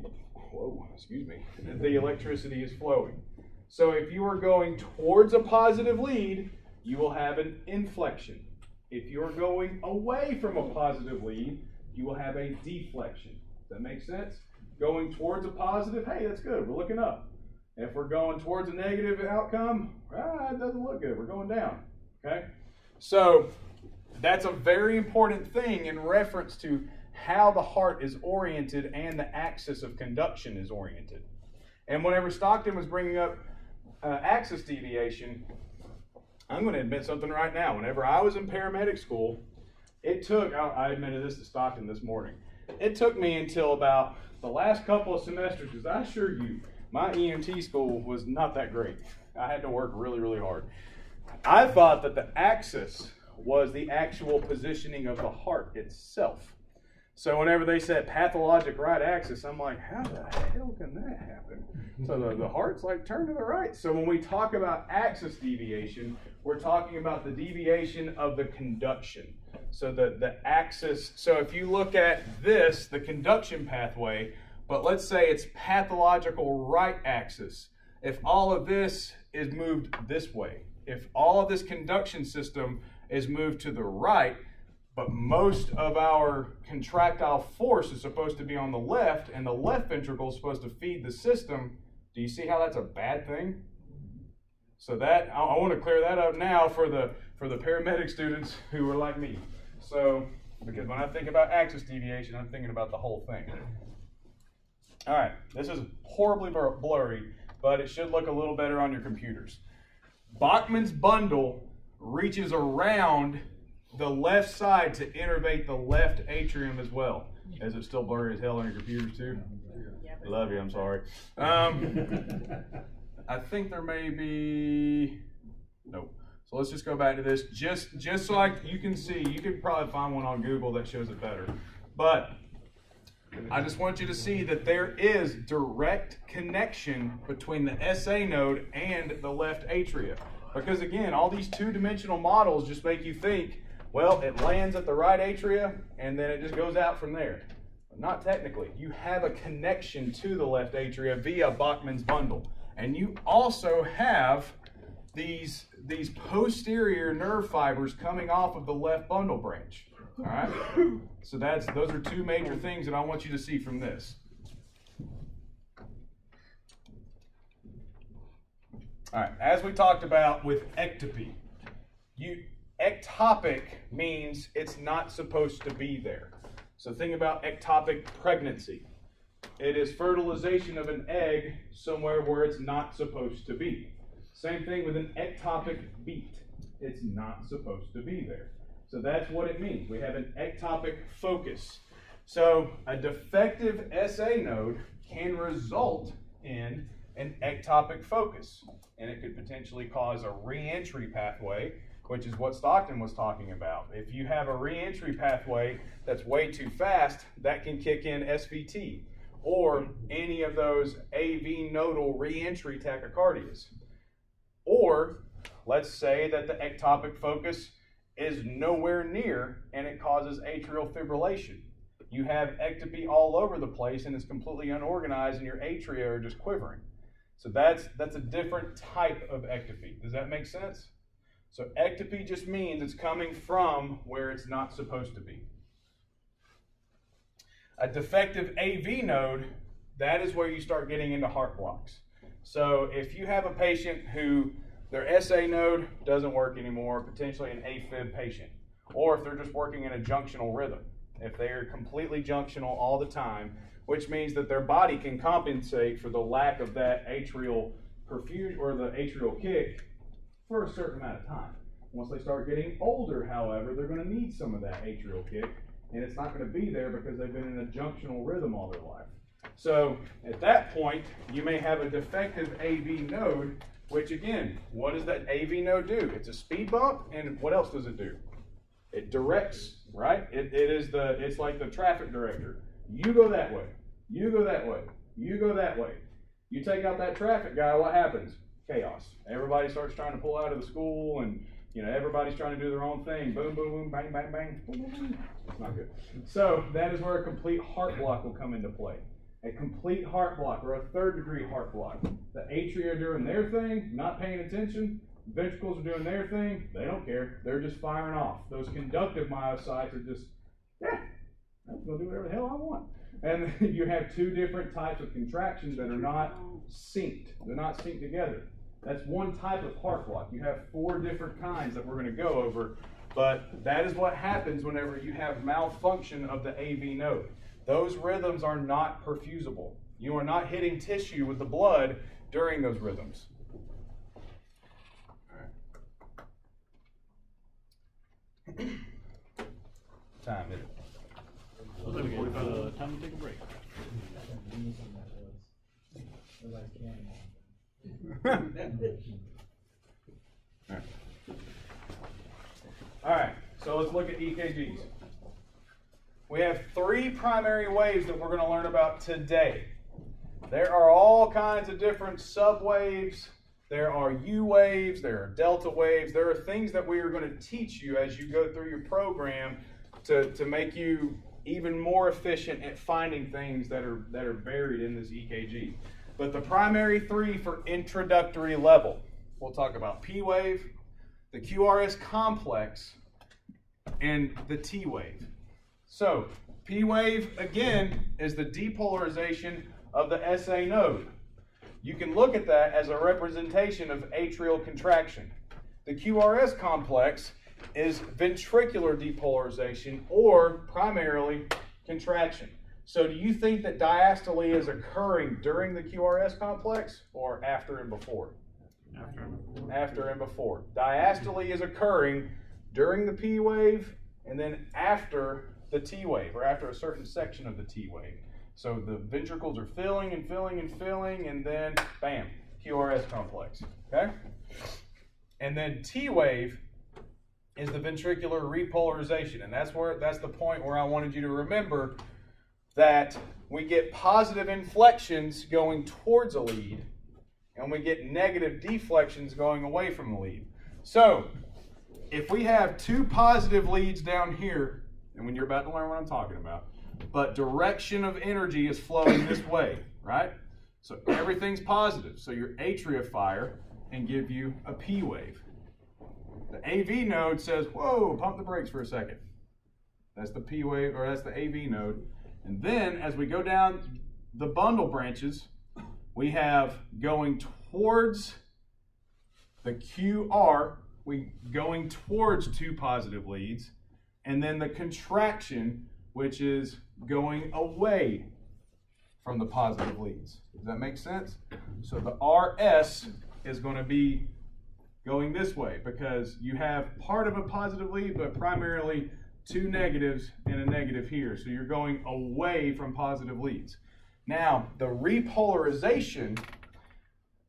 electricity is flowing. So if you are going towards a positive lead, you will have an inflection. If you are going away from a positive lead, you will have a deflection. Does that make sense? Going towards a positive, hey, that's good, we're looking up. If we're going towards a negative outcome, it doesn't look good, we're going down, okay? So that's a very important thing in reference to how the heart is oriented and the axis of conduction is oriented. And whenever Stockton was bringing up axis deviation, I'm going to admit something right now. Whenever I was in paramedic school, it took, I admitted this to Stockton this morning, it took me until about the last couple of semesters, because I assure you, my EMT school was not that great. I had to work really, really hard. I thought that the axis was the actual positioning of the heart itself. So whenever they said pathologic right axis, I'm like, how the hell can that happen? So the heart's like turned to the right. So when we talk about axis deviation, we're talking about the deviation of the conduction. So the axis, so if you look at this, the conduction pathway, but let's say it's pathological right axis. If all of this is moved this way, if all of this conduction system is moved to the right, but most of our contractile force is supposed to be on the left, and the left ventricle is supposed to feed the system, do you see how that's a bad thing? So that, I want to clear that up now for the paramedic students who are like me. So, because when I think about axis deviation, I'm thinking about the whole thing. All right, this is horribly blurry, but it should look a little better on your computers. Bachmann's bundle reaches around the left side to innervate the left atrium as well. Is it still blurry as hell on your computers too? I love you, I'm sorry. I think there may be, nope. So let's just go back to this, just so you can see. You could probably find one on Google that shows it better. But I just want you to see that there is direct connection between the SA node and the left atria. Because again, all these two-dimensional models just make you think, well, it lands at the right atria and then it just goes out from there. But not technically. You have a connection to the left atria via Bachmann's bundle. And you also have these posterior nerve fibers coming off of the left bundle branch. All right? So those are two major things that I want you to see from this. All right, as we talked about with ectopy, ectopic means it's not supposed to be there. So think about ectopic pregnancy. It is fertilization of an egg somewhere where it's not supposed to be. Same thing with an ectopic beat. It's not supposed to be there. So that's what it means. We have an ectopic focus. So a defective SA node can result in an ectopic focus. And it could potentially cause a re-entry pathway, which is what Stockton was talking about. If you have a re-entry pathway that's way too fast, that can kick in SVT or any of those AV nodal re-entry tachycardias. Or let's say that the ectopic focus is nowhere near and it causes atrial fibrillation. You have ectopy all over the place and it's completely unorganized and your atria are just quivering. So that's a different type of ectopy. Does that make sense? So ectopy just means it's coming from where it's not supposed to be. A defective AV node, that is where you start getting into heart blocks. So if you have a patient who their SA node doesn't work anymore, potentially an AFib patient, or if they're just working in a junctional rhythm, if they are completely junctional all the time, which means that their body can compensate for the lack of that atrial perfusion or the atrial kick for a certain amount of time. Once they start getting older, however, they're going to need some of that atrial kick, and it's not going to be there because they've been in a junctional rhythm all their life. So at that point, you may have a defective AV node, which again, what does that AV node do? It's a speed bump, and what else does it do? It directs, right? It's like the traffic director. You go that way, you go that way, you go that way. You take out that traffic guy, what happens? Chaos. Everybody starts trying to pull out of the school, and everybody's trying to do their own thing. Boom, boom, boom, bang, bang, bang. Boom, boom, boom. It's not good. So that is where a complete heart block will come into play. A complete heart block or a third-degree heart block. The atria are doing their thing, not paying attention. Ventricles are doing their thing. They don't care. They're just firing off. Those conductive myocytes are just, I'm going to do whatever the hell I want. And you have two different types of contractions that are not synced. They're not synced together. That's one type of heart block. You have 4 different kinds that we're going to go over, but that is what happens whenever you have malfunction of the AV node. Those rhythms are not perfusible. You are not hitting tissue with the blood during those rhythms. All right. Time is it? Time to take a break. All right, so let's look at EKGs. We have 3 primary waves that we're going to learn about today. There are all kinds of different subwaves. There are U waves, there are delta waves. There are things that we are going to teach you as you go through your program to make you even more efficient at finding things that are buried in this EKG. But the primary 3 for introductory level, we'll talk about P wave, the QRS complex, and the T wave. So P wave, again, is the depolarization of the SA node. You can look at that as a representation of atrial contraction. The QRS complex is ventricular depolarization or primarily contraction. So do you think that diastole is occurring during the QRS complex or after and before? After and before. Diastole is occurring during the P wave and then after the T wave, or after a certain section of the T wave. So the ventricles are filling and filling and filling, and then bam, QRS complex. Okay? And then T wave is the ventricular repolarization, and that's the point where I wanted you to remember that we get positive inflections going towards a lead, and we get negative deflections going away from the lead. So if we have 2 positive leads down here, and when you're about to learn what I'm talking about, but direction of energy is flowing this way, right? So everything's positive. So your atria fire and give you a P wave. The AV node says, whoa, pump the brakes for a second. That's the P wave, or that's the AV node. And then as we go down the bundle branches, we have going towards the QR going towards 2 positive leads, and then the contraction, which is going away from the positive leads. Does that make sense? So the RS is going to be going this way because you have part of a positive lead, but primarily 2 negatives and a negative here. So you're going away from positive leads. Now, the repolarization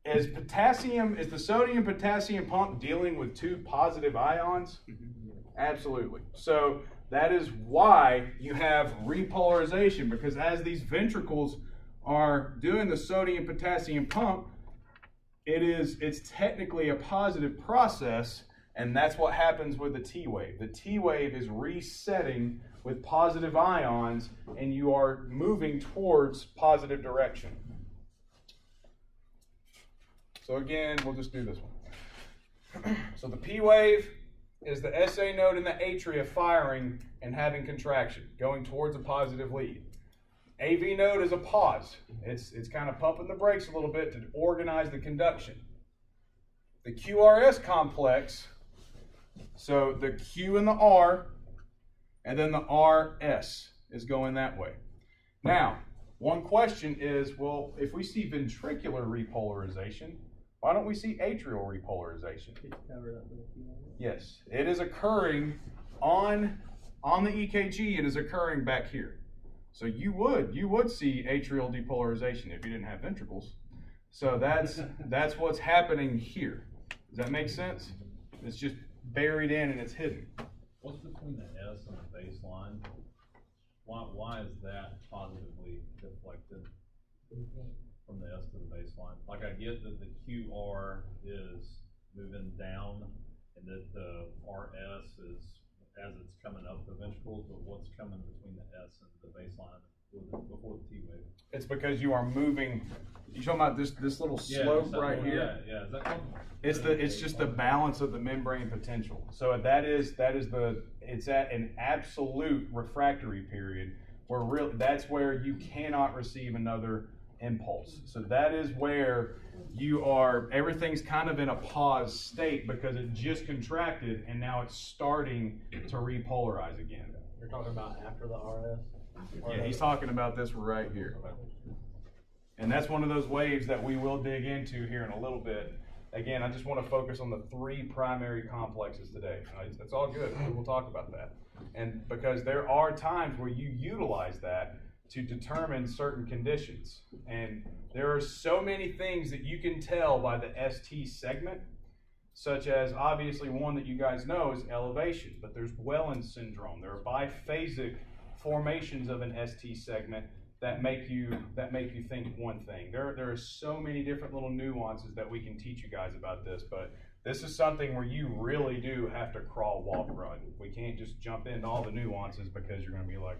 is the sodium potassium pump dealing with 2 positive ions? Absolutely. So that is why you have repolarization, because as these ventricles are doing the sodium potassium pump, it's technically a positive process, and that's what happens with the T wave. The T wave is resetting with positive ions, and you are moving towards positive direction. So again, we'll just do this one. So the P wave is the SA node in the atria firing and having contraction, going towards a positive lead. AV node is a pause. It's kind of pumping the brakes a little bit to organize the conduction. The QRS complex, so the Q and the R, and then the RS is going that way. Now, one question is, well, if we see ventricular repolarization, why don't we see atrial repolarization? Yes, it is occurring on the EKG. It is occurring back here. So you would see atrial depolarization if you didn't have ventricles. So that's what's happening here. Does that make sense? It's just buried in and it's hidden. What's between the S and the baseline? Why is that positively deflected from the S to the baseline? Like, I get that the QR is moving down and that the RS is as it's coming up the ventricles, but what's coming between the S and the baseline before the T wave? It's because you are moving. You talking about this little slope right here? Yeah. Is that one? It's just the balance of the membrane potential. So it's at an absolute refractory period where that's where you cannot receive another impulse. So that is where everything's kind of in a pause state because it just contracted and now it's starting to repolarize again. You're talking about after the RS? Yeah, he's talking about this right here. And that's one of those waves that we will dig into here in a little bit. Again, I just want to focus on the 3 primary complexes today. That's all good. We will talk about that. And because there are times where you utilize that to determine certain conditions. And there are so many things that you can tell by the ST segment, such as obviously one that you guys know is elevation, but there's Wellens syndrome. There are biphasic formations of an ST segment that make you think one thing. There are so many different little nuances that we can teach you guys about this, but this is something where you really do have to crawl, walk, run. We can't just jump into all the nuances because you're going to be like,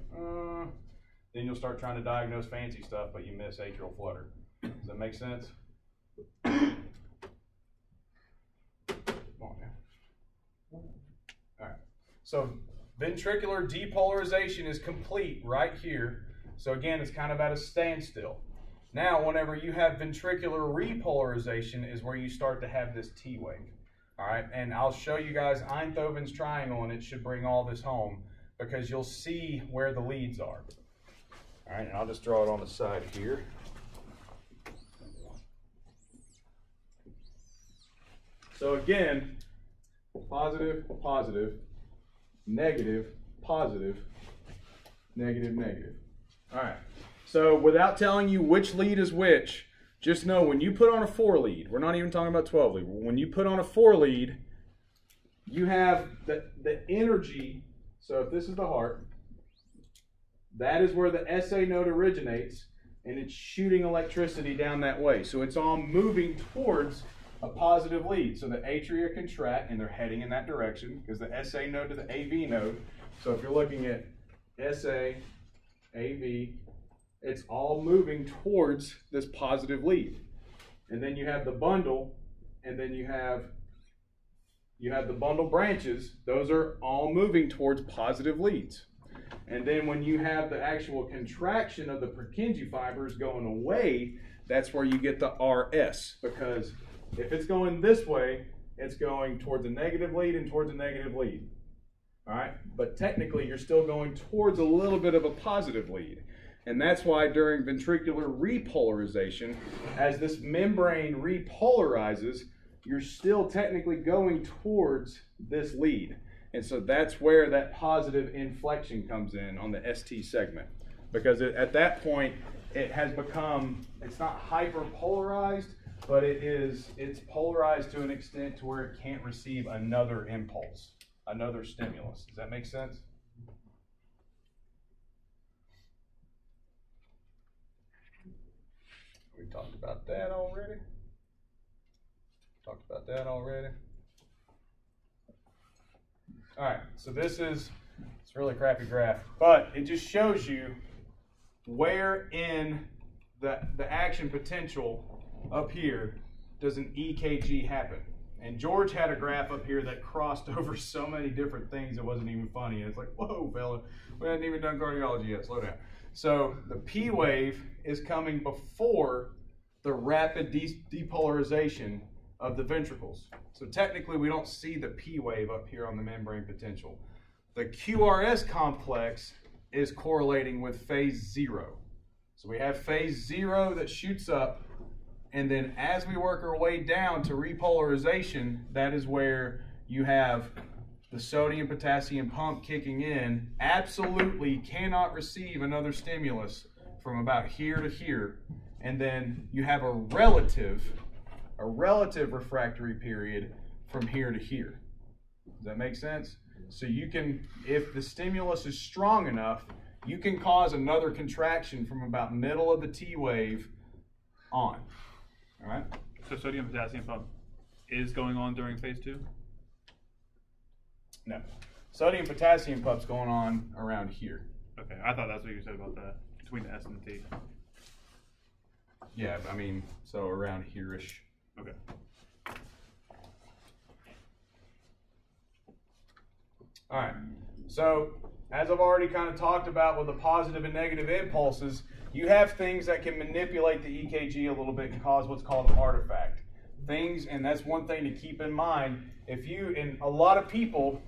then you'll start trying to diagnose fancy stuff, but you miss atrial flutter. Does that make sense? Come on now. All right. So ventricular depolarization is complete right here. So again, it's kind of at a standstill. Now, whenever you have ventricular repolarization is where you start to have this T wave. All right, and I'll show you guys Einthoven's triangle, and it should bring all this home because you'll see where the leads are. All right, and I'll just draw it on the side here. So again, positive, positive, negative, positive, negative, negative. All right, so without telling you which lead is which, just know when you put on a 4 lead, we're not even talking about 12 lead, when you put on a 4 lead, you have the energy, so if this is the heart, that is where the SA node originates, and it's shooting electricity down that way. So it's all moving towards a positive lead. So the atria contract, and they're heading in that direction, because the SA node to the AV node, so if you're looking at SA, AV, it's all moving towards this positive lead. And then you have the bundle, and then you have the bundle branches. Those are all moving towards positive leads. And then when you have the actual contraction of the Purkinje fibers going away, that's where you get the RS. Because if it's going this way, it's going towards a negative lead and towards a negative lead. All right, but technically you're still going towards a little bit of a positive lead. And that's why during ventricular repolarization, as this membrane repolarizes, you're still technically going towards this lead. And so that's where that positive inflection comes in on the ST segment. Because at that point, it has become, it's not hyperpolarized, but it's polarized to an extent to where it can't receive another impulse, another stimulus. Does that make sense? We talked about that already. All right, so it's a really crappy graph, but it just shows you where in the action potential up here does an EKG happen. And George had a graph up here that crossed over so many different things it wasn't even funny. It's like, whoa, fella, we hadn't even done cardiology yet, slow down. So the P wave is coming before the rapid depolarization of the ventricles. So technically we don't see the P wave up here on the membrane potential. The QRS complex is correlating with phase 0. So we have phase 0 that shoots up, and then as we work our way down to repolarization, that is where you have the sodium potassium pump kicking in. Absolutely cannot receive another stimulus from about here to here. And then you have a relative refractory period from here to here. Does that make sense? So you can, if the stimulus is strong enough, you can cause another contraction from about middle of the T wave on. All right? So sodium potassium pump is going on during phase 2? No. Sodium potassium pump's going on around here. Okay, I thought that's what you said about that, between the S and the T. Yeah, I mean, so around here-ish. Okay. All right, so as I've already kind of talked about with the positive and negative impulses, you have things that can manipulate the EKG a little bit and cause what's called an artifact. Things, and that's one thing to keep in mind. If you, and a lot of people,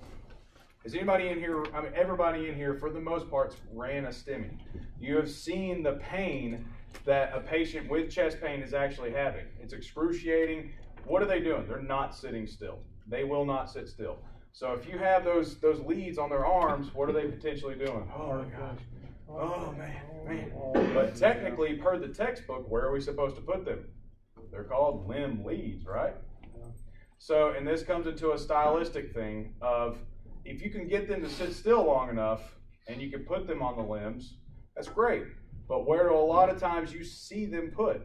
is anybody in here, I mean, everybody in here for the most part ran a STEMI. You have seen the pain that a patient with chest pain is actually having. It's excruciating. What are they doing? They're not sitting still. They will not sit still. So if you have those leads on their arms, what are they potentially doing? Oh my gosh. Oh man. But technically, per the textbook, where are we supposed to put them? They're called limb leads, right? So, and this comes into a stylistic thing of, if you can get them to sit still long enough and you can put them on the limbs, that's great. But where do a lot of times you see them put?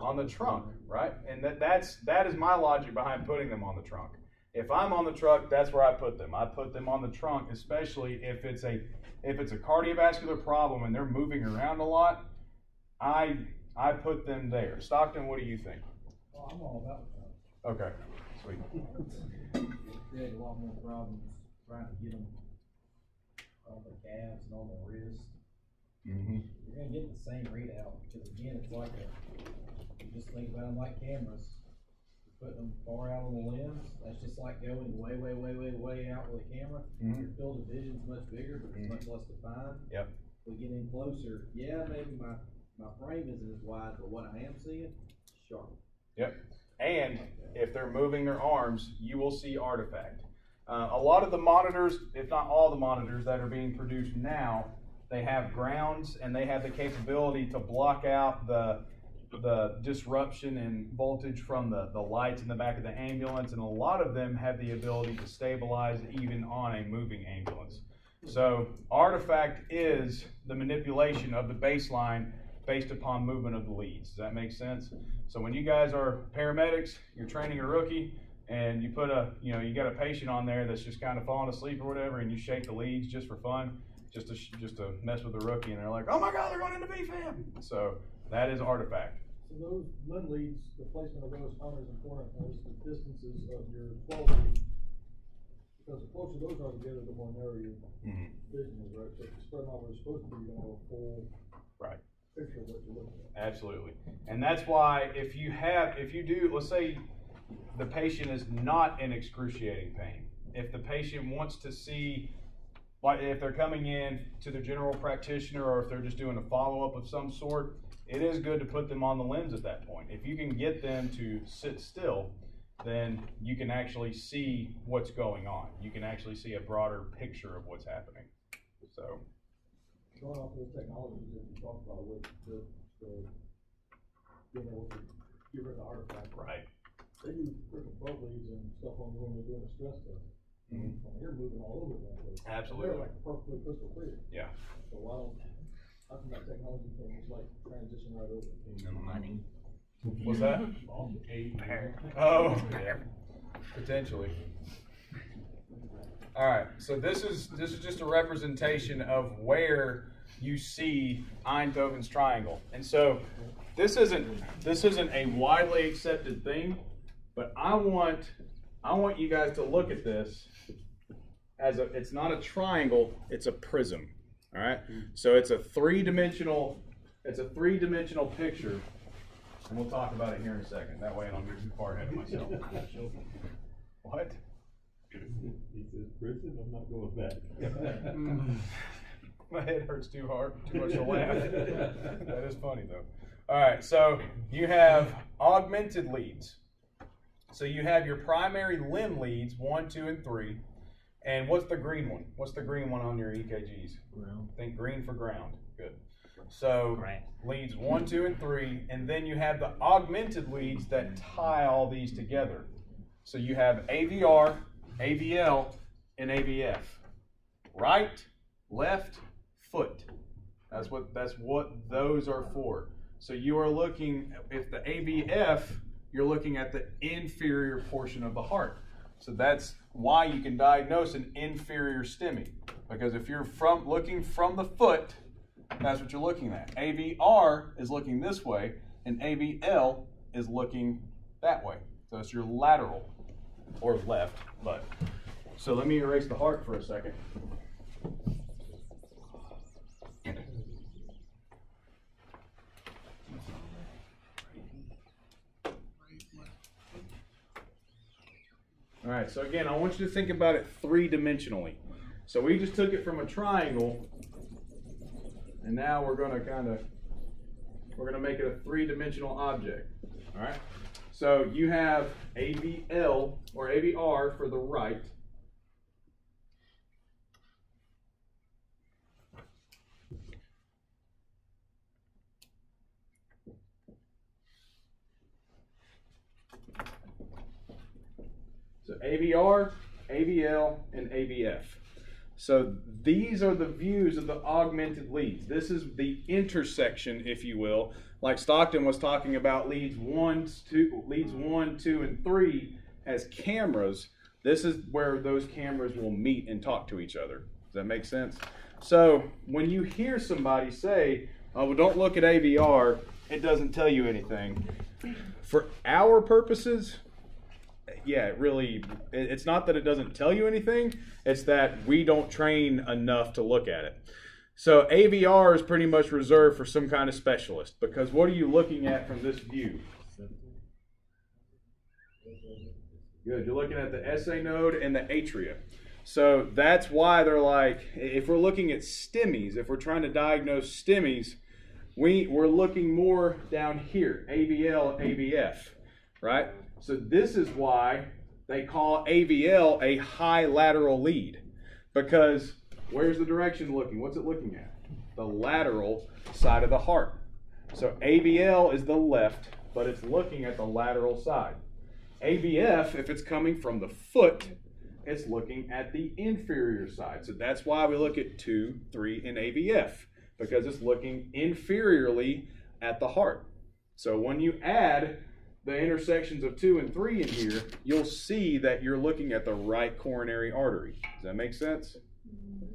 On the trunk, right? And that is my logic behind putting them on the trunk. If I'm on the truck, that's where I put them. I put them on the trunk, especially if it's a cardiovascular problem and they're moving around a lot. I put them there. Stockton, what do you think? Oh, I'm all about that. Okay, sweet. Create a lot more problems trying to get them on the calves and on the wrist. Mm-hmm. You're gonna get the same readout because again, it's like you just think about them like cameras. You're putting them far out on the limbs. That's just like going way out with a camera. Mm-hmm. Your field of vision's much bigger, but it's much less defined. Yep. We get in closer. Yeah, maybe my frame isn't as wide, but what I am seeing, sharp. Yep. And if they're moving their arms, you will see artifact. A lot of the monitors, if not all the monitors that are being produced now, they have grounds and they have the capability to block out the disruption in voltage from the lights in the back of the ambulance, and a lot of them have the ability to stabilize even on a moving ambulance. So artifact is the manipulation of the baseline based upon movement of the leads. Does that make sense? So when you guys are paramedics, you're training a rookie, and you put you got a patient on there that's just kind of falling asleep or whatever, and you shake the leads just for fun, just to mess with the rookie, and they're like, oh my God, they're going into BFAM. So that is artifact. So those limb leads, the placement of those aren't as important as the distances of your 12 leads. Because the closer those are together, the more narrow your vision is, right? So if you spread them out where it's supposed to be, you're going to have a full picture of what you're looking at. Absolutely. And that's why if you do, let's say the patient is not in excruciating pain. If the patient wants to see, like if they're coming in to their general practitioner or if they're just doing a follow-up of some sort, it is good to put them on the limbs at that point. If you can get them to sit still, then you can actually see what's going on. You can actually see a broader picture of what's happening. So, going off those technologies that you talked about with the being able to get rid of the artifact. Right. They use freaking flow leads and stuff on when they're doing a stress test. Mm-hmm. You're moving all over that place. Absolutely. They're like perfectly crystal clear. Yeah. So how come that technology can just like transition right over? Money. What's that? Oh, yeah. Potentially. All right. So this is just a representation of where you see Einthoven's triangle, and so this isn't a widely accepted thing, but I want you guys to look at this as it's not a triangle, it's a prism. All right. So it's a three-dimensional picture. And we'll talk about it here in a second. That way I don't get too far ahead of myself. What? He says, prison, I'm not going back. My head hurts too much to laugh. That is funny though. All right, so you have augmented leads. So you have your primary limb leads, 1, 2, and 3. And what's the green one? What's the green one on your EKGs? Ground. Think green for ground. Good. So leads 1, 2, and 3, and then you have the augmented leads that tie all these together. So you have AVR, AVL, and AVF. Right, left, foot. That's what those are for. So you are looking, if the AVF, you're looking at the inferior portion of the heart. So that's why you can diagnose an inferior STEMI. Because if you're looking from the foot, that's what you're looking at. AVR is looking this way, and AVL is looking that way. So it's your lateral, or left. But so let me erase the heart for a second. All right, so again, I want you to think about it three-dimensionally. So we just took it from a triangle, and now we're going to make it a three-dimensional object. All right. So you have AVL or AVR for the right. So AVR, AVL, and AVF. So these are the views of the augmented leads. This is the intersection, if you will. Like Stockton was talking about leads 1, 2, and 3 as cameras. This is where those cameras will meet and talk to each other. Does that make sense? So when you hear somebody say, oh, well, don't look at AVR, it doesn't tell you anything. For our purposes, yeah, it's not that it doesn't tell you anything, it's that we don't train enough to look at it. So AVR is pretty much reserved for some kind of specialist, because what are you looking at from this view? Good, you're looking at the SA node and the atria. So that's why they're like, if we're looking at STEMIs, if we're trying to diagnose STEMIs, we're looking more down here, AVL, AVF, right? So this is why they call AVL a high lateral lead, because where's the direction looking? What's it looking at? The lateral side of the heart. So AVL is the left, but it's looking at the lateral side. AVF, if it's coming from the foot, it's looking at the inferior side. So that's why we look at 2, 3, and AVF, because it's looking inferiorly at the heart. So when you add the intersections of 2 and 3 in here, you'll see that you're looking at the right coronary artery. Does that make sense?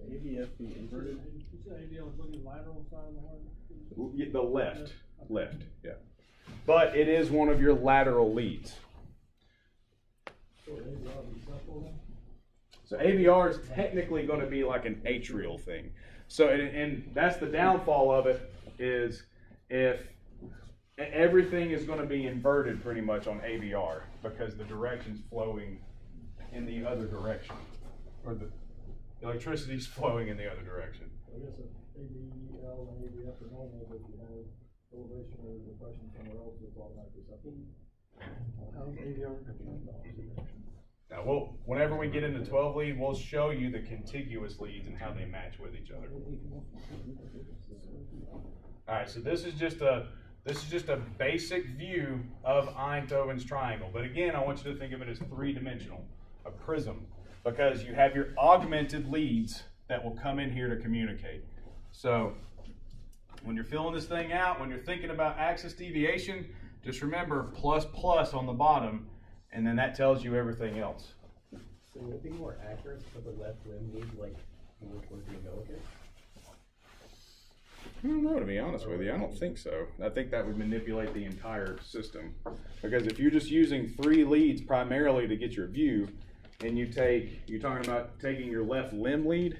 AVF be inverted. You said AVL is looking lateral side of the heart? The left, yeah. But it is one of your lateral leads. So AVR is technically going to be like an atrial thing. So, and that's the downfall of it, is if everything is going to be inverted pretty much on AVR because the direction's flowing in the other direction, or the electricity's flowing in the other direction. I guess if AVL and AVF are normal, but you have elevation or depression somewhere else, it's automatically separated. How's AVR? Now, whenever we get into 12 lead, we'll show you the contiguous leads and how they match with each other. All right, so this is just a basic view of Einthoven's triangle. But again, I want you to think of it as three-dimensional, a prism, because you have your augmented leads that will come in here to communicate. So when you're filling this thing out, when you're thinking about axis deviation, just remember plus plus on the bottom, and then that tells you everything else. So would it be more accurate to put the left limb lead like more towards the umbilicus? I don't know, to be honest with you. I don't think so. I think that would manipulate the entire system. Because if you're just using 3 leads primarily to get your view, and you're talking about taking your left limb lead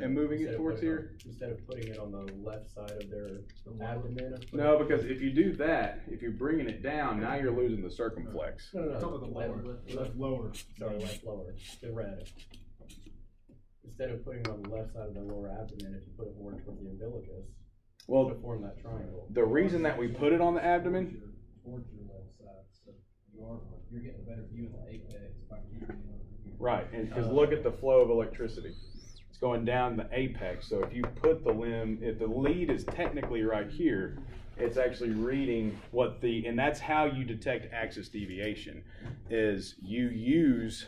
and moving it towards here? Instead of putting it on the left side of their abdomen? No, because if you do that, if you're bringing it down, now you're losing the circumflex. No, Left lower. Sorry, left lower. The red. Instead of putting it on the left side of the lower abdomen, if you put it more towards the umbilicus, Well, to form that triangle. The reason that we put it on the abdomen, Towards your left side, so you're getting a better view of the apex by keeping it over here. right, and because look at the flow of electricity. It's going down the apex, so if you put the limb, if the lead is technically right here, it's actually reading and that's how you detect axis deviation, is you use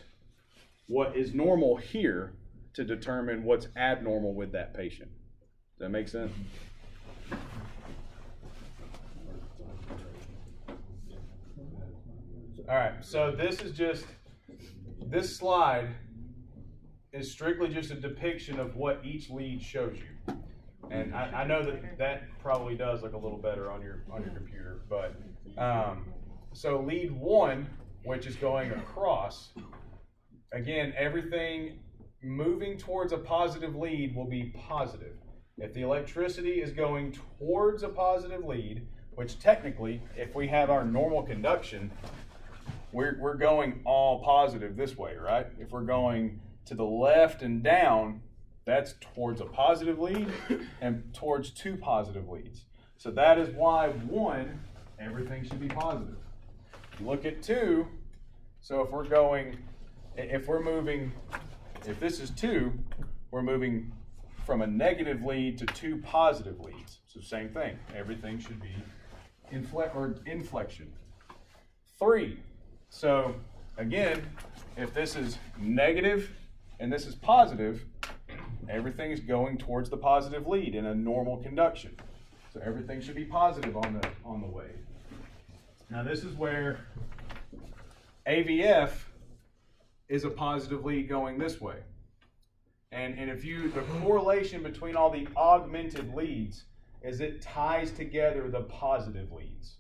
what is normal here to determine what's abnormal with that patient. Does that make sense? All right, so this slide is strictly just a depiction of what each lead shows you. And I know that probably does look a little better on your computer, but so lead 1, which is going across, again, everything moving towards a positive lead will be positive. If the electricity is going towards a positive lead, which technically, if we have our normal conduction, we're going all positive this way, right? If we're going to the left and down, that's towards a positive lead and towards 2 positive leads. So that is why 1, everything should be positive. If you look at 2, so if this is 2, we're moving from a negative lead to 2 positive leads. So same thing, everything should be inflection. 3, so again, if this is negative and this is positive, everything is going towards the positive lead in a normal conduction. So everything should be positive on the wave. Now this is where AVF is a positive lead going this way. And the correlation between all the augmented leads is it ties together the positive leads.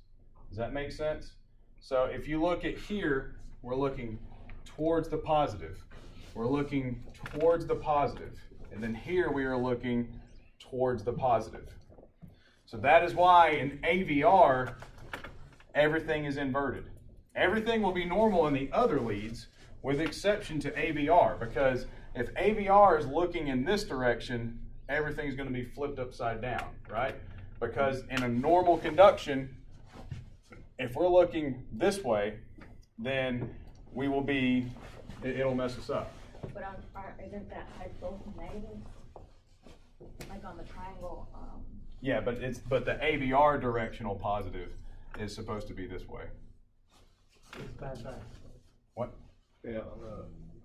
Does that make sense? So if you look at here, we're looking towards the positive. We're looking towards the positive. And then here we are looking towards the positive. So that is why in AVR, everything is inverted. Everything will be normal in the other leads with exception to AVR, because if AVR is looking in this direction, everything's going to be flipped upside down, right? Because in a normal conduction, if we're looking this way, then it'll mess us up. But isn't that type both negative? Like on the triangle? Yeah, but the AVR directional positive is supposed to be this way. What? Yeah,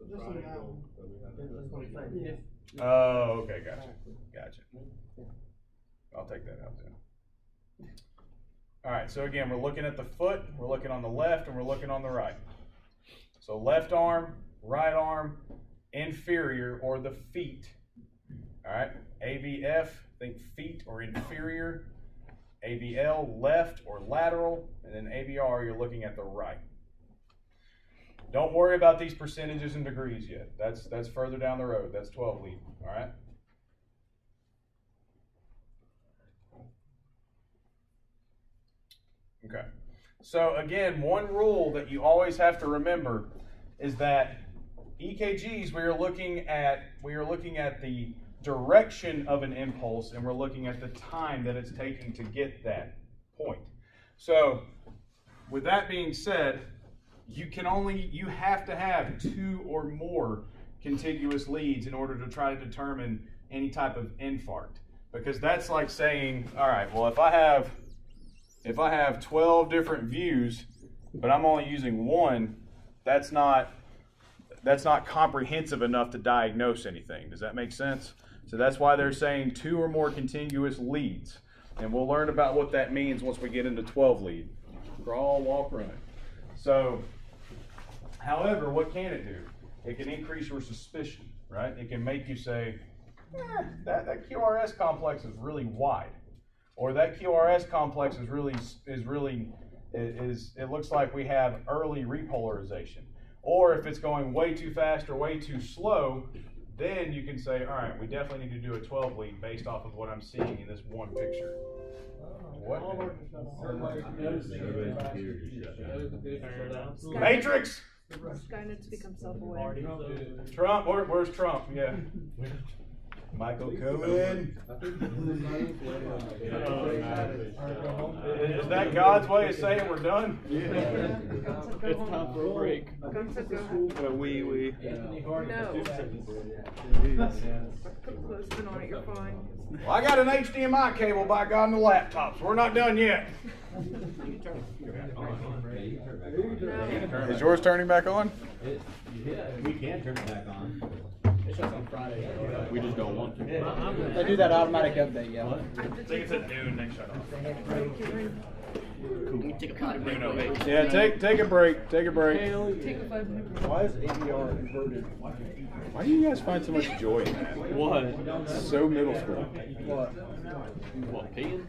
just so now, that's what he's saying. Oh, okay, gotcha. I'll take that out then. All right, so again, we're looking at the foot, we're looking on the left, and we're looking on the right. So left arm, right arm, inferior, or the feet. All right, AVF, think feet or inferior. AVL, left or lateral. And then AVR, you're looking at the right. Don't worry about these percentages and degrees yet. That's further down the road. That's 12 lead, all right? So again, one rule that you always have to remember is that EKGs, we are looking at the direction of an impulse, and we're looking at the time that it's taking to get that point. So with that being said, you have to have 2 or more contiguous leads in order to try to determine any type of infarct. Because that's like saying, all right, well, if I have 12 different views, but I'm only using one, that's not comprehensive enough to diagnose anything. Does that make sense? So that's why they're saying 2 or more contiguous leads. And we'll learn about what that means once we get into 12 lead. Crawl, walk, run. So, however, what can it do? It can increase your suspicion, right? It can make you say, that QRS complex is really wide. Or that QRS complex it looks like we have early repolarization. Or if it's going way too fast or way too slow, then you can say, all right, we definitely need to do a 12 lead based off of what I'm seeing in this one picture. What? Matrix! Skynet's become self-aware. Trump, where's Trump? Yeah. Michael Cohen. Is that God's way of saying we're done? It's time for a break. We. No. Put clothespin on it, you're fine. Well, I got an HDMI cable, by God, in the laptop, so we're not done yet. Is yours turning back on? We can turn it back on. It's just on Friday. We just don't want to. They do that automatic update, yeah. I think it's at noon, they shut off. Take a potty break. Yeah, take a break. Take a break. Take a 5-minute break. Why is ADR inverted? Why do you guys find so much joy in that? What? It's so middle school. What? What, peeing?